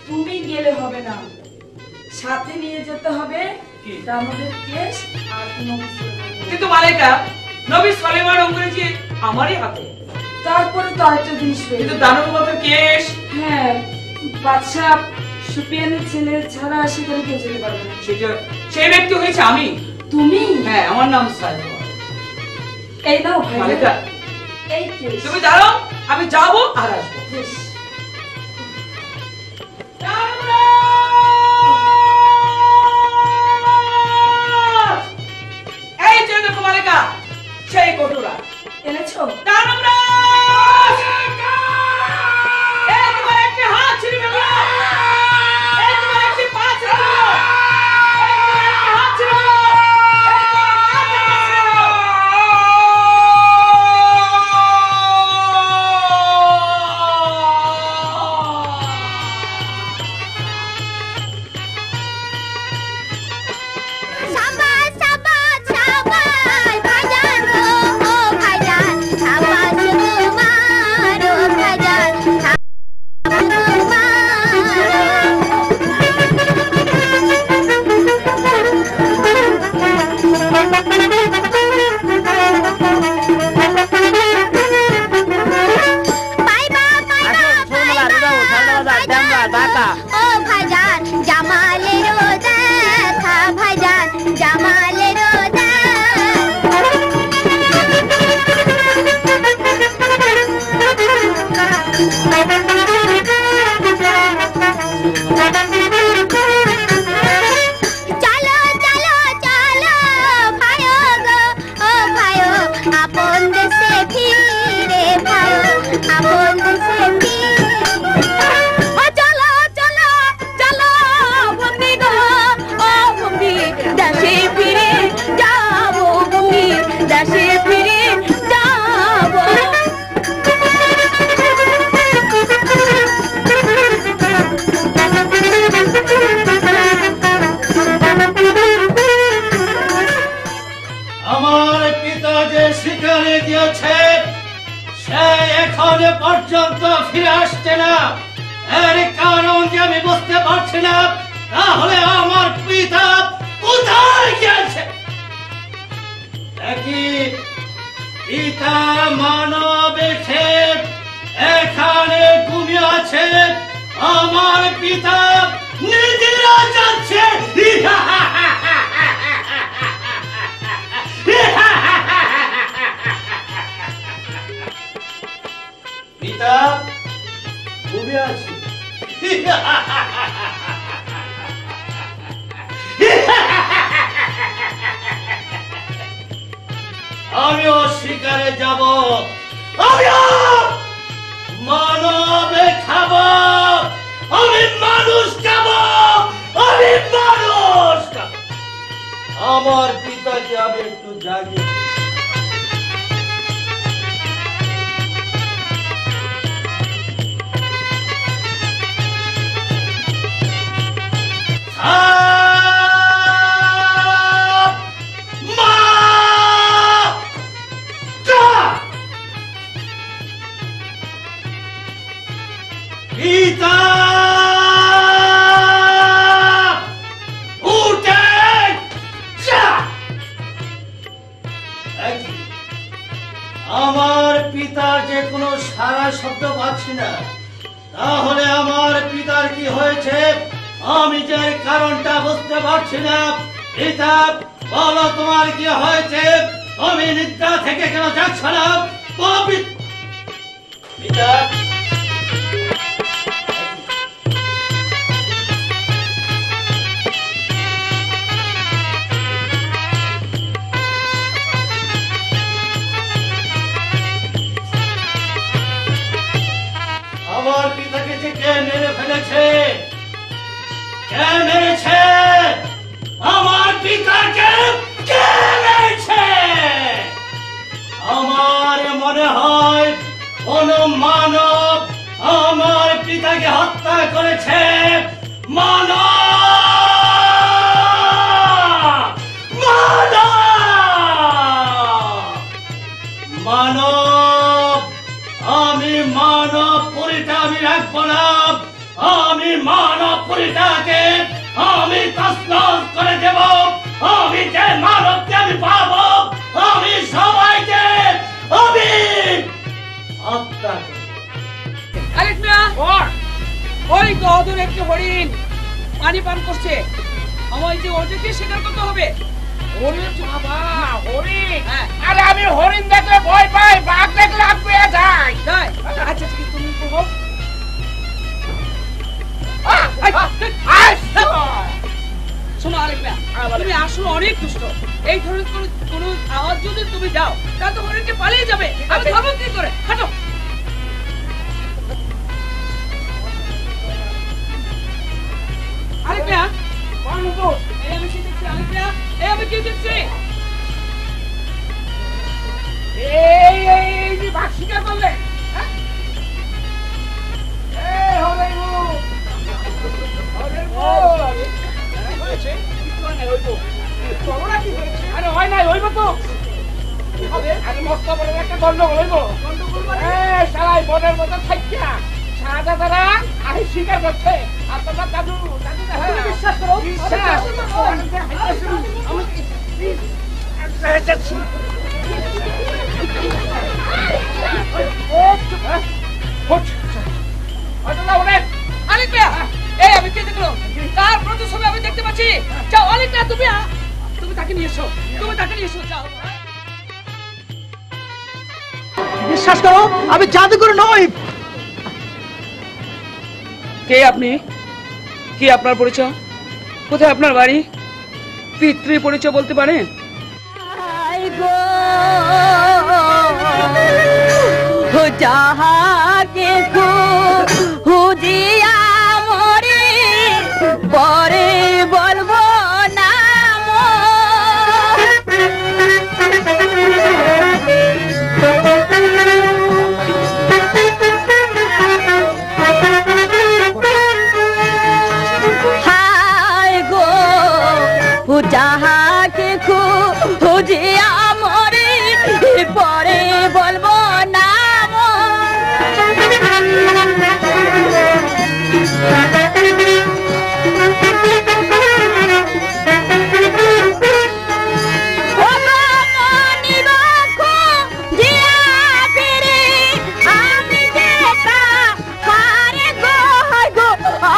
তুমি গেলে হবে না, সাথে নিয়ে যেতে হবে কি? দানবের কেশ আর নবী সুলাইমান। কিন্তু মালাইকা, নবী সুলাইমান অঙ্গুরেজি আমারই হাতে। তারপরে তো আরেকটা জিনিস কিন্তু রয়েছে। দানবের মতো কেশ। হ্যাঁ, বাদশা সুফিয়ানের ছেলে ছাড়া সেখানে কেউ যেতে পারবে না। সেই ব্যক্তি হয়েছে আমি। তুমি? হ্যাঁ, আমার নাম সাইফুল। এই নাও ভাই, মালিকা, এই কেশ। তুমি দাঁড়াও, আমি যাবো আর আসবো। বেশ। এই যে দেখো মালিকা, সেই কটুরা এনেছো? দানবরাজ! এই তোমার একটি হাত ছিঁড়ে ফেললো, এই তোমার একটি পা ছিঁড়ে ফেললো, এই তোমার একটি হাত ছিঁড়ে ফেললো, এই তোমার পা ছিঁড়ে ফেললো। সাবাস সাবাস সাবাস ভাইজান গো ও ভাইজান, সাবাস তোমার ও ভাইজান, ও ভাইজান জামালেরও দেখা, ভাইজান জামালেরও চলো চলো চলো ভাইও গো ও ভাইও, আপন দেশে ফিরে ভাইও, আপন দেশে ফিরে। ও চলো চলো চলো বন্দি গো ও বন্দি, দেশে ফিরে যাবো বন্দি, দেশে ফিরে যাবো। আমার পিতা যে শিকারে গিয়েছে সে এখনো পর্যন্ত ফিরে আসছে না, এর কারণ যে আমি বুঝতে পারছি না। তাহলে আমার পিতা কোথায় গিয়েছে? দেখি পিতা মানব এসে এখানে ঘুমিয়ে আছে, আমার পিতা নিজেরা যাচ্ছে। পিতা ঘুমিয়ে আছে। আমিও শিকারে যাব, আমিও মানবে খাবো, আমি মানুষ খাবো, আমি মানুষ খাবো। আমার পিতাকে আমি একটু জাগিয়ে পিতা উঠে যা। আমার পিতার যে কোনো সারা শব্দ পাচ্ছি না, তাহলে আমার পিতার কি হয়েছে আমি যে কারণটা বুঝতে পারছি না। পিতা বলো তোমার কি হয়েছে, তুমি নিদ্রা থেকে কেন যাচ্ছ না? পিতা আমার পিতাকে যে কে মেরে ফেলেছে বুড়িটাকে আমি তছনছ করে দেব। আমি যে মানবকে আমি পাবো, আমি সবাইকে আমি হত্যা করব। আরেক মিয়া, ওই গহদুর একটি হরিণ পানি পান করছে, আমায় যে ওটাকে শিকার করতে হবে। হরিণ বাবা, হরিণ? হ্যাঁ। আরে আমি হরিণ দেখলে ভয় পাই, বাঘ দেখলে হাত পেয়ে যাই। তাই? আচ্ছা ঠিক আছে, তুমি করবো। শোনো আরেক মিয়া, তুমি আসলে অনেক দুষ্ট। এই ধরনের কোনো আওয়াজ যদি তুমি দাও, তাহলে তো হরিণকে পালিয়ে যাবে। আমি ধরবো কি করে? হাঁটো। আরেক মিয়া, এই আমি কি দেখছি? আরেক মিয়া, এই আমি কি দেখছি? এই যে বাঘ শিকার করলে, হ্যাঁ? এই হরিণ মুখ। হরিণ মুখ। কি হয়েছে? কিছু হয় নাই, হইবো। চলো না, কি হয়েছে? আরে হয় নাই, হইবো তো। কি হবে? আরে মস্ত বড় একটা গন্ডগোল হইবো। গন্ডগোল মানে? শালাই বনের মতো থাইকা শাহজাদারা আহি শিকার করছে। আর তোমরা দাদু তুমি বিশ্বাস করো? বিশ্বাস। আরেক মিয়া, এই আমি কে দেখলো? তার প্রতিচ্ছবি আমি দেখতে পাচ্ছি। যাও আরেক মিয়া, তুমি তাকে নিয়ে এসো। তুমি তাকে নিয়ে এসো, যাও। বিশ্বাস করো, আমি জাদুকর নই। কে আপনি? কি আপনার পরিচয়? কোথায় আপনার বাড়ি? পিতৃ পরিচয় বলতে পারেন? যাহাকে খুঁজিয়া মরে পরে বলবো নাম। হায় গো যাহাকে খুঁজিয়া মরে পরে বলবো নাম।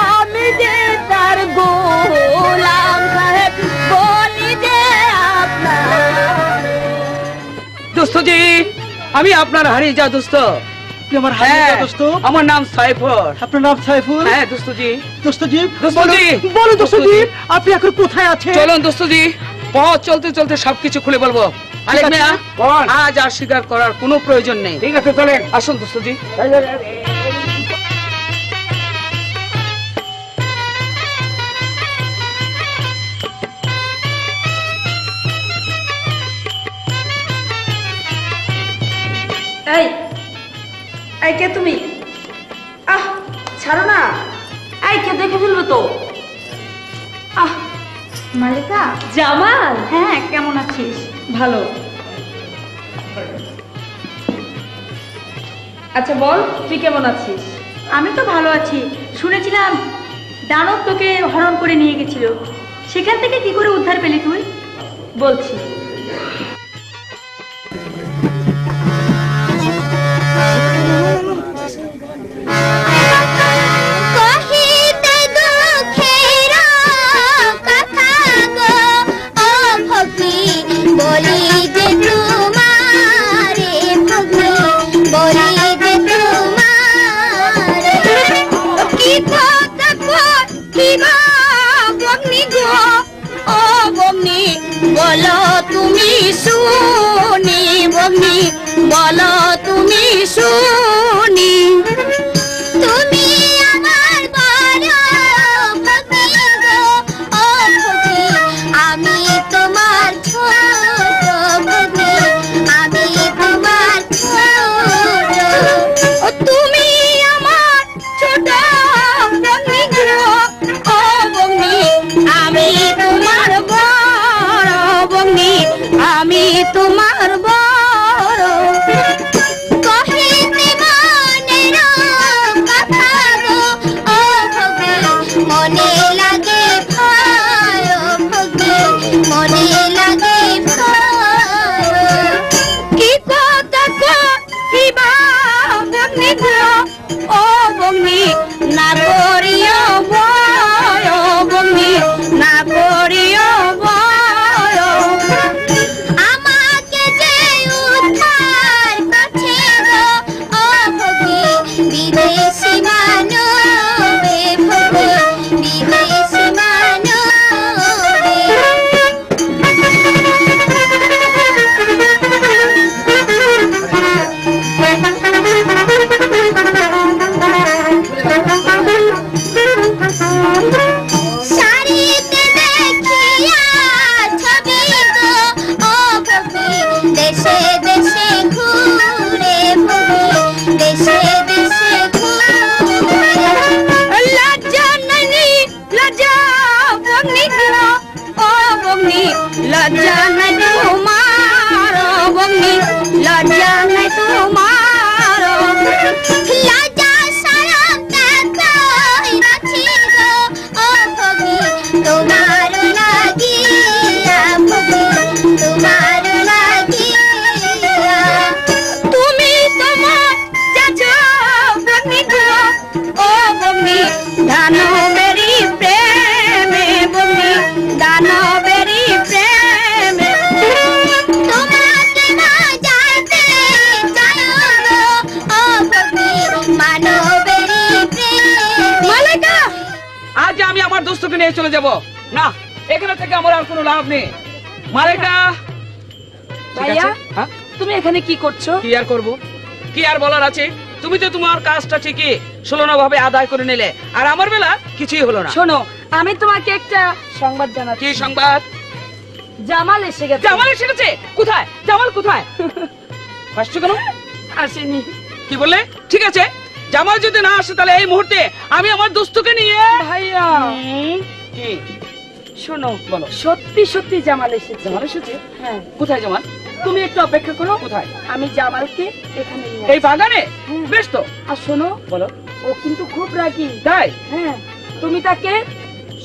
আমি যে তার গোলাম সাহেব বলি যে আপনার। দোস্তজি, আমি আপনার হারিয়ে যা দোস্ত। আমার হারিয়ে যাওয়া দোস্ত? আমার নাম সাইফুল। আপনার নাম সাইফুল? হ্যাঁ দোস্তজি। দোস্তজি, দোস্তজি, বলো দোস্তজি, আপনি এখন কোথায় আছেন? চলুন দোস্তজি, পথ চলতে চলতে সবকিছু খুলে বলবো। আরেক মিয়া, আজ আর স্বীকার করার কোনো প্রয়োজন নেই। ঠিক আছে, চলেন। আসুন দোস্তজি। এই এই কে তুমি? আহ ছাড়ো না, এই কে দেখে ফেলবে তো। আহ মালিকা, জামাল, হ্যাঁ কেমন আছিস? ভালো। আচ্ছা বল, তুই কেমন আছিস? আমি তো ভালো আছি। শুনেছিলাম দানব তোকে হরণ করে নিয়ে গেছিল, সেখান থেকে কি করে উদ্ধার পেলি তুই? বলছি। কহিতে দুঃখের কথা গো ও ভগি, বলি যে তোমারে ভগি, বলি যে তোমারে কি কথা কিবা বগ্নি গো ও বগ্নি, বলো তুমি শুনি বগ্নি, বলো তুমি শুনি। তুমি আমার বড় ভগি গো ও ভগি, আমি তোমার ছোট ভগি, আমি তোমার ছোট। তুমি আমার ছোট ভগি গো ও ভগি, আমি তোমার বড় ভগি, আমি তোমার বড়। কহিতে মনের কথা গো ও ভগি, মনে বগ্নি গো ও বগ্নি না করিও ভয় ও বগ্নি না করিও ভয় আমাকে যে উদ্ধার করছে গো ও ভগি বিদেশি মানবে ভগি বিদেশি মানবে শাড়িতে দেখিয়া ছবি গো ও ভগি দেশে দেশে ঘুরে ভগি দেশে দেশে ঘুরে লজ্জা নাই লজ্জা বগ্নি গো ও বগ্নি লজ্জা নাই তোমার বগ্নি লজ্জা নাই তোমার লজ্জা সরম দেখাই রাখি গো ও ভগি তোমার লাগিয়া ভগি তোমার লাগিয়া তুমি তোমার যাচ্ছ বগ্নি গো ও বগ্নি দানবেরি প্রেমে বগ্নি দানবেরি প্রেমে তোমাকে না যাইতে চাই গো ও ভগি মানবেরি প্রেম মালাইকা, আজ আমি আমার দোস্তকে নিয়ে চলে যাব। না, এখানে থেকে আমার আর কোনো লাভ নেই। মালাইকা, ঠিক ভাইয়া আছে? হ্যাঁ? তুমি এখানে কি করছো? কি আর করব? কি আর বলার আছে? তুমি তো তোমার কাজটা ঠিকই সুলনা ভাবে আদায় করে নিলে, আর আমার বেলা কিছুই হলো না। শোনো, আমি তোমাকে একটা সংবাদ জানাচ্ছি। কি সংবাদ? জামাল এসে গেছে। জামাল এসে গেছে? কোথায়? জামাল কোথায়? হাসছো কেন? আসেনি। কি বললে? ঠিক আছে, জামাল যদি না আসে তাহলে এই মুহূর্তে আমি আমার দোস্তকে নিয়ে ভাইয়া কি শোনো, বলো। সত্যি সত্যি জামাল এসেছে। জামাল এসেছে? হ্যাঁ, কোথায় জামাল? তুমি একটু অপেক্ষা করো। কোথায়? আমি জামালকে এখানে নিয়ে এই বাগানে? হুম। বেশ তো, আর শোনো, বলো। ও কিন্তু খুব রাগী। তাই? হ্যাঁ, তুমি তাকে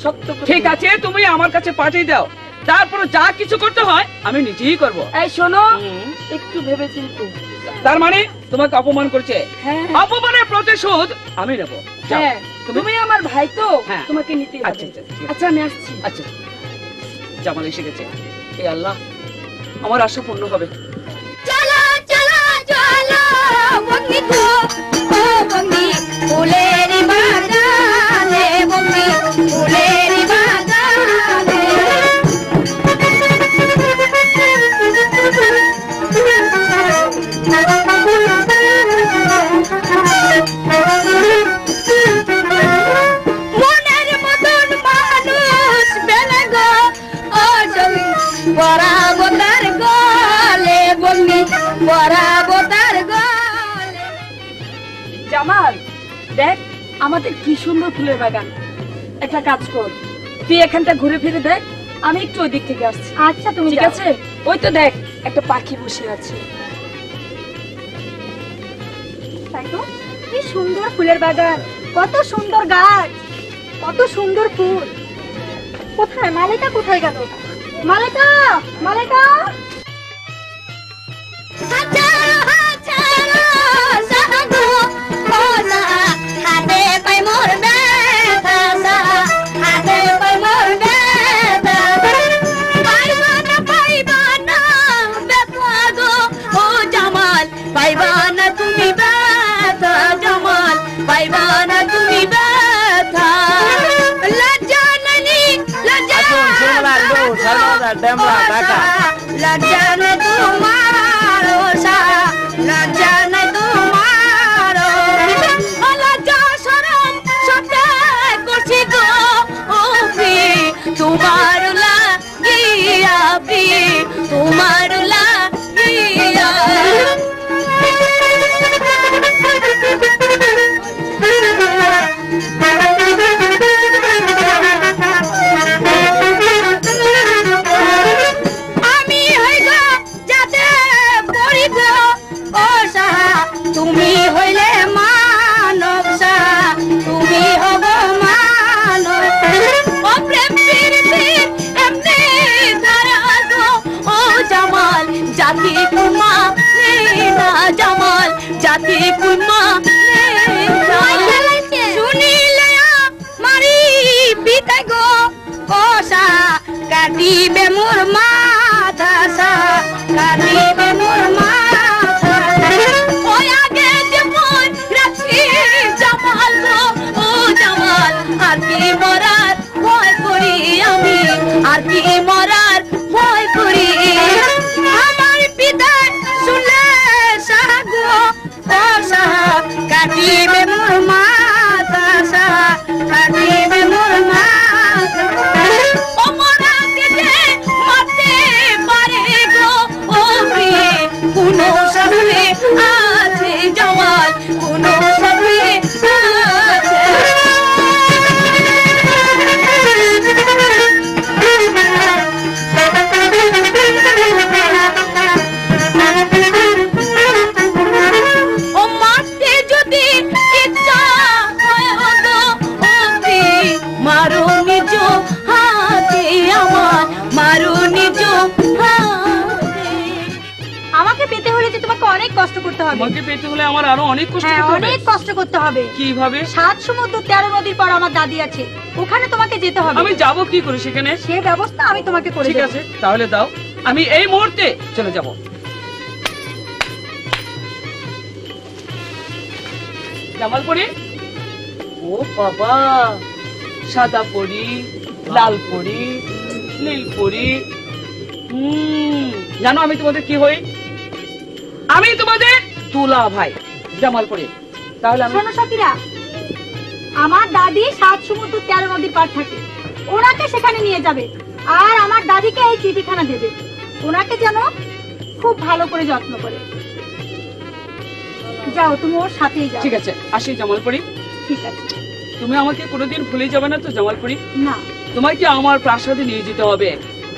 শক্ত করে ঠিক আছে, তুমি আমার কাছে পাঠিয়ে দাও, তারপরে যা কিছু করতে হয় আমি নিজেই করব। এই শোনো, হুম। একটু ভেবে চিন্তে। তার মানে তোমাকে অপমান করছে? হ্যাঁ অপমানের প্রতিশোধ আমি নেব। যাও। হ্যাঁ, তুমি আমার ভাই তো, হ্যাঁ। তোমাকে নিতে হবে। আচ্ছা, আচ্ছা, ঠিক আছে। আচ্ছা আমি আসছি। আচ্ছা, জামাল এসে গেছে। এই আল্লাহ, আমার আশা পূর্ণ হবে। চলো চলো চলো বগ্নি গো ও বগ্নি ফুলেরি বাগানে বগ্নি ফুলেরি বাগানে মনের মতন মানুষ বেলে গো ও জমি পরাবো তার গলে বগ্নি পরাবো তার গলে জামাল, দেখ আমাদের কি সুন্দর ফুলের বাগান। একটা কাজ কর, তুই এখানটা ঘুরে ফিরে দেখ, আমি একটু ওই দিক থেকে আসছি। আচ্ছা তুমি ঠিক যাও। আছে? ওই তো দেখ, একটা পাখি বসে আছে। তাই তো, কি সুন্দর ফুলের বাগান, কত সুন্দর গাছ, কত সুন্দর ফুল। কোথায় মালিকা? কোথায় গেল মালিকা? মালিকা, হাজারো হাজারো সাহাগো ও সাহা হাতে পাই মোর ব্যথা সাহা হাতে পাই মোর ব্যথা পাইবা না ব্যথা গো ও জামাল পাইবা না তুমি ব্যথা জামাল পাইবা না তুমি ব্যথা লজ্জা নানি লজ্জা লজ্জা না তোমার ওষা লজ্জা না তোমার লজ্জা শরম সত্যি করছি গো ও পি তোমার লাগিয়া পি তোমার লাগিয়া আমি হইল যাতে পড়িব ও সাহা তুমি হইলে মানব সাহা তুমি হব মানব ও প্রেম প্রীতি এমনি ধারা গো ও জামাল জাতি কুমা না জামাল জাতি কুমা কাটিবে মোর মাথা সা কাটিবে মোর মাথা ওই আগে যে মন রাখছি জামাল গো ও জামাল আর কি মরার ভয় করি আমি আর কি মরার ভয় করি আমার বিদায় শুনলে সাগো ও সা কাটিবে মোর মাথা সা কাটিবে মোর মাথা ও মরাকে যে মারতে পারে গো ও প্রিয়ে কোনো সাথে আছে জামাল কোনো সাথে আছে ও মারতে যদি ইচ্ছা হয় গো ও প্রিয়ে মারো নিজ হাতে আমার মারো নিজ হাতে আমাকে পেতে হলে যে তোমাকে অনেক কষ্ট করতে হবে। আমাকে পেতে হলে আমার আরো অনেক কষ্ট হ্যাঁ, করতে হবে। অনেক কষ্ট করতে হবে। কিভাবে? 7 সমুদ্র 13 নদীর পর আমার দাদি আছে, ওখানে তোমাকে যেতে হবে। আমি যাব কি করে সেখানে? সে ব্যবস্থা আমি তোমাকে করে ঠিক দেব। আছে, তাহলে দাও, আমি এই মুহূর্তে চলে যাব। জামালপুরি, ও বাবা, সাদা পরি, লাল পরি, নীল পরি। জানো আমি তোমাদের কি হই? আমি তোমাদের দুলা ভাই জামালপুরি। তাহলে আমি শোনো সখীরা, আমার দাদি 7 সমুদ্র 13 নদীর পার থাকে, ওনাকে সেখানে নিয়ে যাবে আর আমার দাদিকে এই চিঠিখানা দেবে। ওনাকে যেন খুব ভালো করে যত্ন করে। যাও, তুমি ওর সাথেই যাও। ঠিক আছে, আসি জামালপুরি। ঠিক আছে। তুমি আমাকে কোনোদিন ভুলে যাবে না তো জামালপুরি? না। তোমাকে আমার প্রাসাদে নিয়ে যেতে হবে।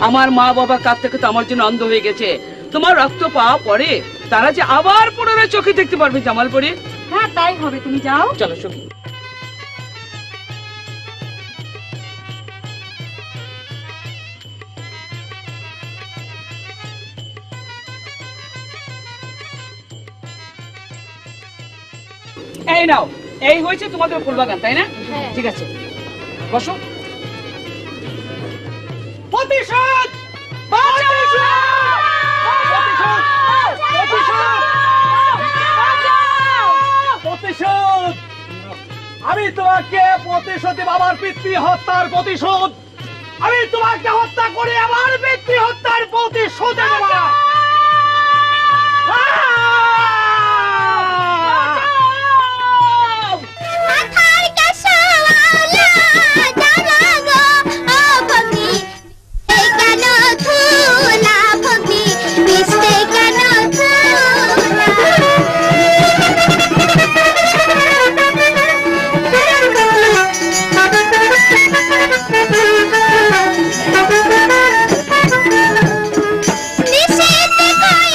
আমার মা বাবা কাঁদতে কাঁদতে আমার জন্য অন্ধ হয়ে গেছে। তোমার রক্ত পাওয়া পরে তারা যে আবার পুনরায় চোখে দেখতে পারবে জামালপুরি। হ্যাঁ, তাই হবে, তুমি যাও। চলো সখী। এই নাও, এই হয়েছে তোমাদের ফুলবাগান, তাই না? ঠিক আছে, বসো। প্রতিশোধ! প্রতিশোধ! আমি তোমাকে প্রতিশোধ দেব, আমার পিতৃ হত্যার প্রতিশোধ। আমি তোমাকে হত্যা করে আমার পিতৃ হত্যার প্রতিশোধ দেব। মাথার কাশওয়ালা জানা গো ও ভগ্নি এই কেন ধুলা ভগ্নি মিশতে কেন ধুলা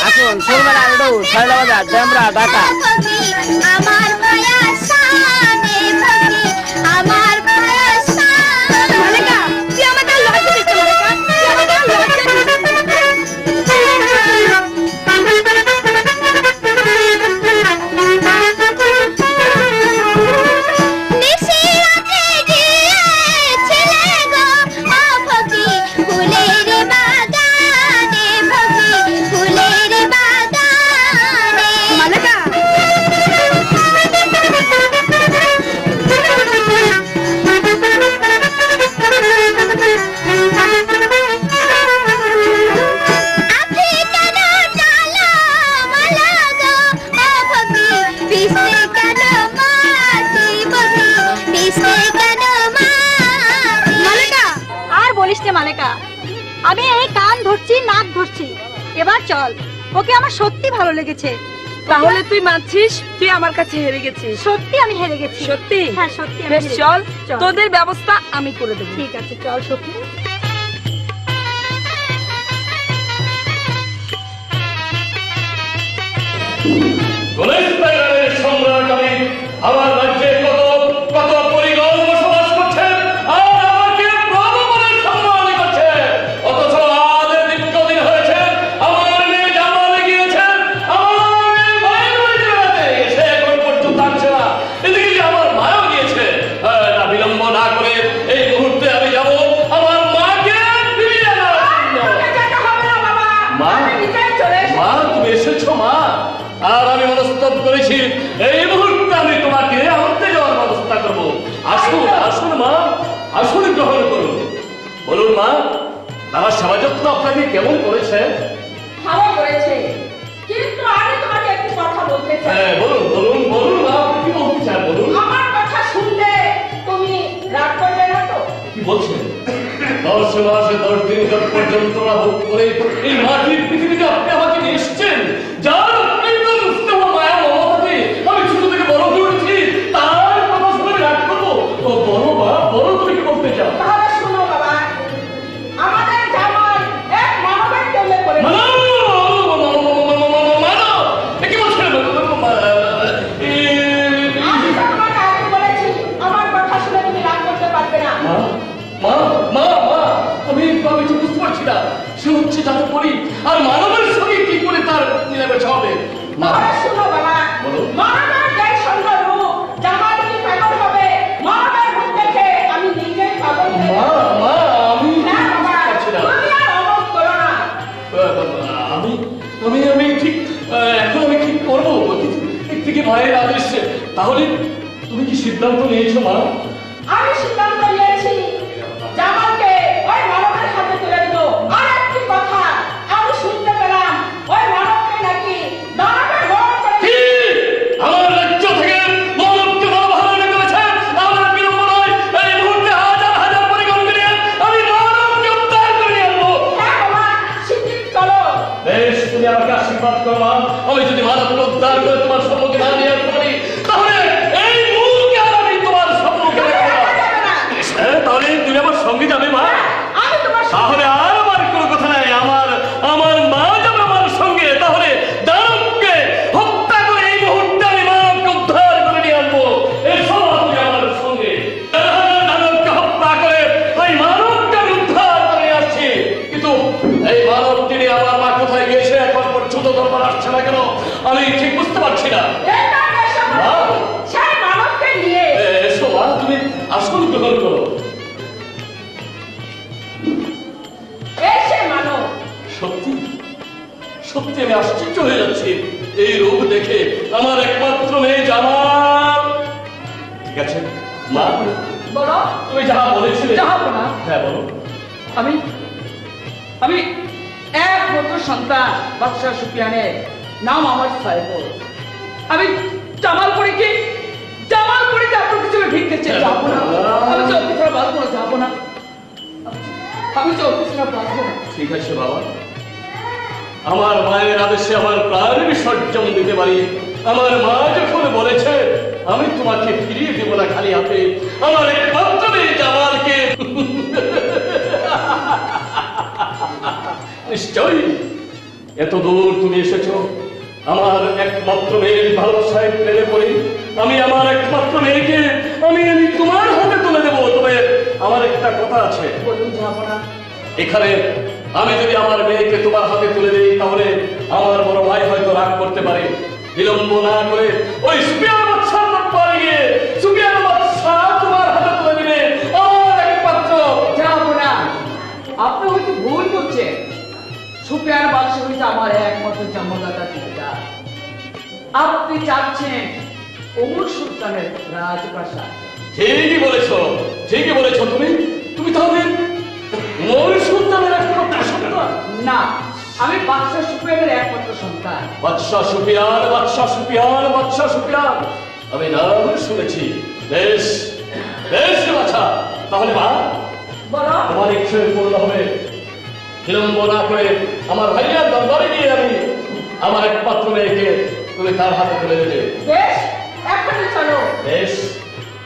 আসুন সোলবেলা আলু ছয়লা বাজার ডেমরা ঢাকা। আমার মায়া সানে ভগ্নি আমার মায়া সানে মালেকা, তুই আমাকে লজ্জা দিচ্ছ। মালেকা, তুই আমাকে লজ্জা নিশিরাতে গিয়েছিলে গো ও ভগ্নি ফুলের বাগানে ভগ্নি ফুলের বাগানে মালেকা, আফ্রিকার ডালা মালা গো ও ভগ্নি পিছে কেন মাটি ভগ্নি পিছে কেন মাটি মালেকা, আর বলিস না মালেকা, আমি এই কান ধরছি, নাক ধরছি। এবার চল, ওকে আমার সত্যি ভালো লেগেছে। তাহলে তুই মানছিস তুই আমার কাছে হেরে গেছিস? সত্যি আমি হেরে গেছি। সত্যি? হ্যাঁ, সত্যি আমি বেশ, হেরে চল, চল। তোদের ব্যবস্থা আমি করে দেবো। ঠিক আছে, চল সত্যি। গণেশ সম্রাটকারী আমার রাজ্যে কত কত পরিগণ বসবাস করছে আর আমাকে প্রভু বলে সম্মান করছে, অথচ আজ দীর্ঘদিন হয়েছে আমার মেয়ে জামালে গিয়েছে, আমার মেয়ে বাইরে বেড়াতে, সে এখন পর্যন্ত আসছে না। এদিকে যে আমার মাও গিয়েছে, না বিলম্ব না করে এই মুহূর্তে আমি যাব আমার মাকে ফিরিয়ে অনুরোধ করেছি এই মুহূর্তে আমি তোমাকে আনতে যাওয়ার ব্যবস্থা করবো। আসুন আসুন মা, আসুন গ্রহণ করুন। বলুন মা, বাবার সেবা যত্ন আপনাকে কেমন করেছে? ভালো করেছে, কিন্তু আমি তোমাকে একটি কথা বলতে চাই। হ্যাঁ বলুন বলুন বলুন মা, আপনি কি বলতে চান বলুন। আমার কথা শুনলে তুমি রাগ করবে না তো? কি বলছেন? 10 মাস 10 দিন পর্যন্ত ভোগ করে এই মাটির পৃথিবীতে আপনি আমাকে নিয়ে এসেছেন, যার মায়া মমতাতে আমি ছোট থেকে বড় হয়ে উঠেছি, তার কথা শুনে রাগ করবো? ও বলো মা, বলো তুমি কি বলতে চাও? তাহলে শোনো বাবা, আমাদের জামাই এক মানবের প্রেমে পড়েছে। আমি তো তোমাকে আগে বলেছি, আমার কথা শুনে তুমি রাগ করতে পারবে না। মা মা মা, আমি তো বুঝতে পারছি না, সে হচ্ছে যাতে পড়ি আর মানবের সঙ্গে কি করে তার মিলামেশা হবে। তাহলে শোনো বাবা, মানবের যে সুন্দর রূপ, জামাই কি পাগল হবে? মানবের রূপ দেখে আমি নিজেই পাগল হয়ে মা মা, আমি হ্যাঁ বাবা, পারছি না। তুমি আর অমত করো না। আমি আমি আমি ঠিক এখন আমি ঠিক করবো থেকে মায়ের আদেশে। তাহলে তুমি কি সিদ্ধান্ত নিয়েছো মা? আমি সিদ্ধান্ত নিয়েছি, জামালকে ওই মানবের হাতে তুলে দেবো। আর একটি কথা আমি শুনতে পেলাম, ওই মানবকে নাকি দানবে গ্রহণ করে। আমার রাজ্য থেকে মানবকে মানবহারা করেছে। আমার বিলম্ব নয়, এই মুহূর্তে হাজার হাজার পরিগণ নিয়ে আমি মানবকে উদ্ধার করে নিয়ে আসবো। হ্যাঁ বাবা, শিগগির চলো। বেশ, তুমি আমাকে আশীর্বাদ করো মা। আমি যদি মানবকে উদ্ধার করে তোমার সম্মুখে না নিয়ে আসতে পারি, তাহলে এই মুখকে আর আমি তোমার সম্মুখে রাখবো না। তাহলে তুমি আমার সঙ্গে যাবে মা? আমি তোমার তাহলে আর আমার কোনো কথা নাই, আমার মা যাবে আমার সঙ্গে। তাহলে দানবকে হত্যা করে এই মুহূর্তে আমি মানবকে উদ্ধার করে নিয়ে আসবো। এসো তুমি আমার সঙ্গে। দানবকে হত্যা করে ওই মানবকে আমি উদ্ধার করে নিয়ে আসছি। কিন্তু এই মানব তিনি আমার মা কোথায় গিয়েছে এখন পর্যন্ত দরবার আসছে না কেন, আমি ঠিক বুঝতে পারছি না। সেই মানবকে নিয়ে এসো মা, তুমি আসল গ্রহণ করো। এসে মানব। সত্যি সত্যি আমি আশ্চর্য হয়ে যাচ্ছি এই রূপ দেখে। আমার একমাত্র মেয়ে জামাল। ঠিক আছে মা, বলো, তুমি যাহা বলেছিলে। যাবো না। হ্যাঁ বলো। আমি আমি একমাত্র সন্তান বাদশাহ সুফিয়ানের, নাম আমার সাইফুল। আমি জামালপুরীকে আপনার কিছু ভিক্ষে চেয়ে যাবো না। আমি চৌকি ছাড়া বাঁচবো না, যাবো না। আমি চৌকি ছাড়া বাঁচবো না। ঠিক আছে বাবা, আমার মায়ের আদেশে আমার প্রাণ বিসর্জন দিতে পারি। আমার মা যখন বলেছে আমি তোমাকে ফিরিয়ে দেবো না খালি হাতে, আমার একমাত্র মেয়ে জামালকে নিশ্চয়ই এত দূর তুমি এসেছো আমার একমাত্র মেয়ের ভালোবাসায় প্রেমে পড়ে আমি আমার একমাত্র মেয়েকে আমি তোমার হাতে তুলে দেবো। তবে আমার একটা কথা আছে, বলুন, যাবো না। এখানে আমি যদি আমার মেয়েকে তোমার হাতে তুলে দিই, তাহলে আমার বড় ভাই হয়তো রাগ করতে পারে। বিলম্ব না করে ওই সুফিয়ান বাদশার দরবারে গিয়ে সুফিয়ান বাদশা তোমার হাতে তুলে দিবে আমার একমাত্র। যাবো না। আপনি হয়তো ভুল করছেন। সুফিয়ান বাদশা হচ্ছে আমার একমাত্র জন্মদাতা পিতা। আপনি চাচ্ছেন ওমর সুলতানের রাজপ্রাসাদ। ঠিকই বলেছো, ঠিকই বলেছো। তুমি তাহলে ওমর সুলতানের একমাত্র সন্তান? না, আমি বাদশাহ সুফিয়ানের একমাত্র সন্তান। বাদশাহ সুফিয়ান, বাদশাহ সুফিয়ান, বাদশাহ সুফিয়ান, আমি নাম শুনেছি। বেশ বেশ বাছা, তাহলে মা বলো। তোমার ইচ্ছে পূর্ণ হবে। বিলম্ব না করে আমার ভাইয়ার দরবারে গিয়ে আমি আমার একমাত্র মেয়েকে তুমি তার হাতে তুলে দেবে। বেশ, এখনই চলো। বেশ,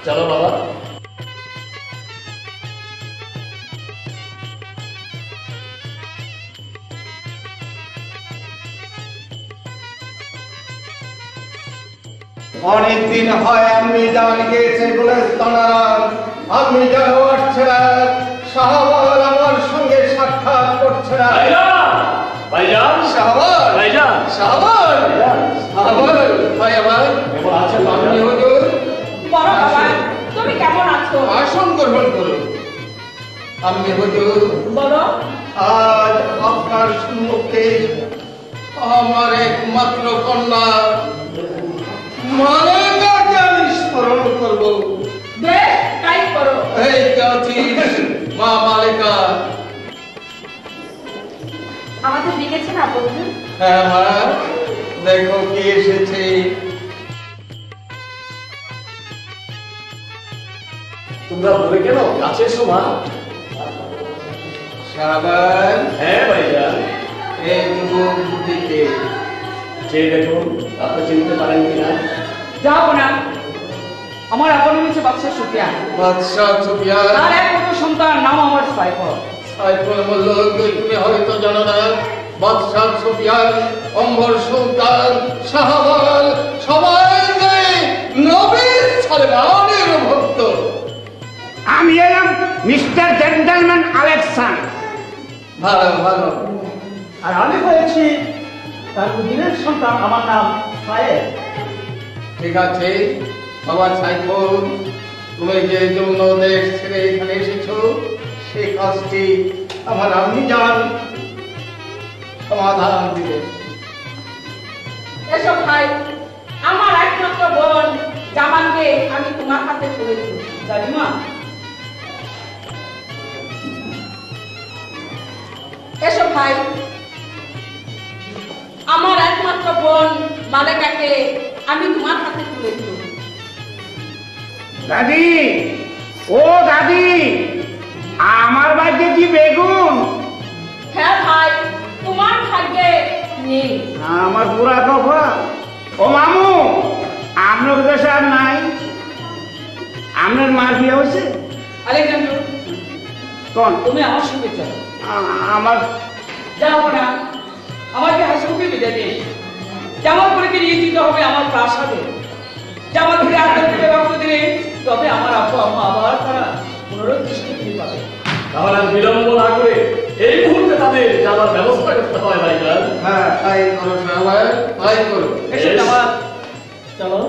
চলো বাবা। অনেকদিন হয় আমি জান গিয়েছে গুলিস্তান, আমি যেন আসছে না, শাহবাল আমার সঙ্গে সাক্ষাৎ করছে না। ভাইজান, শাহবাল, ভাইজান, শাহবাল, শাহবাল, ভাই আমার কেমন আছেন আপনি ভাইজান? হুজুর বলো বাবা, তুমি কেমন আছো? আসন গ্রহণ করুন। আমি হুজুর বলো। আজ আপনার সম্মুখে আমার একমাত্র কন্যা মালেকাকে আমি স্মরণ করবো। বেশ তাই করো। এই কে আছিস মা মালেকা? আমাদের ডেকেছে না বন্ধু? হ্যাঁ মা, দেখো কি এসেছে। তোমরা বলে কেন কাছে এসো মা। শাবান, হ্যাঁ ভাইজান। এই যুবক দুটিকে যে দেখুন আপনি চিনতে পারেন কিনা? যাও না, আমার আপন হচ্ছে বাদশাহ সুফিয়ান। বাদশাহ সুফিয়ান তার একমাত্র সন্তান, নাম আমার সাইফুল। সাইফুল বলল তুমি হয়তো জানো না, বাদশাহ সুফিয়ান, অম্বর সুলতান, শাহবাল সবাই যে নবীর সালমানের ভক্ত। আমি এলাম মিস্টার জেন্টলম্যান আলেকসান্ডার। ভালো ভালো। আর আমি হয়েছি তার উদ্দিনের সন্তান, আমার নাম ফায়েজ। ঠিক আছে বাবা সাইফুল, তুমি যে জন্য দেশ ছেড়ে এখানে এসেছো সেই কাজটি আমার আপনি যান সমাধান দিবে। এসব ভাই, আমার একমাত্র বোন জামানকে আমি তোমার হাতে তুলে দিই। দাদিমা, এসব ভাই, আমার একমাত্র বোন মালেকাকে আমি তোমার হাতে তুলে দিই। দাদি, ও দাদি, আমার বাড়িতে কি বেগুন? হ্যাঁ ভাই, তোমার ভাগ্যে নেই। আমার পুরা কফা। ও মামু, আপনার দেশে আর নাই? আপনার মার বিয়ে হয়েছে? আলেকজান্ডার, কোন? তুমি আমার সঙ্গে চলো। আমার যাবো না, আমাকে হাসি মুখে বিদায় দিয়ে যেমন করে নিয়ে যেতে হবে আমার প্রাসাদে। যেমন করে আত্মা থেকে রক্ত দিলে তবে আমার আব্বু আম্মা আবার তারা পুনরুদ্দৃষ্ট ফিরে পাবে। তাহলে আর বিলম্ব না করে এই মুহূর্তে তাদের যাবার ব্যবস্থা করতে হয় ভাইজান। হ্যাঁ তাই করো শাহবাল, তাই করো। এসে যাওয়ার চলো।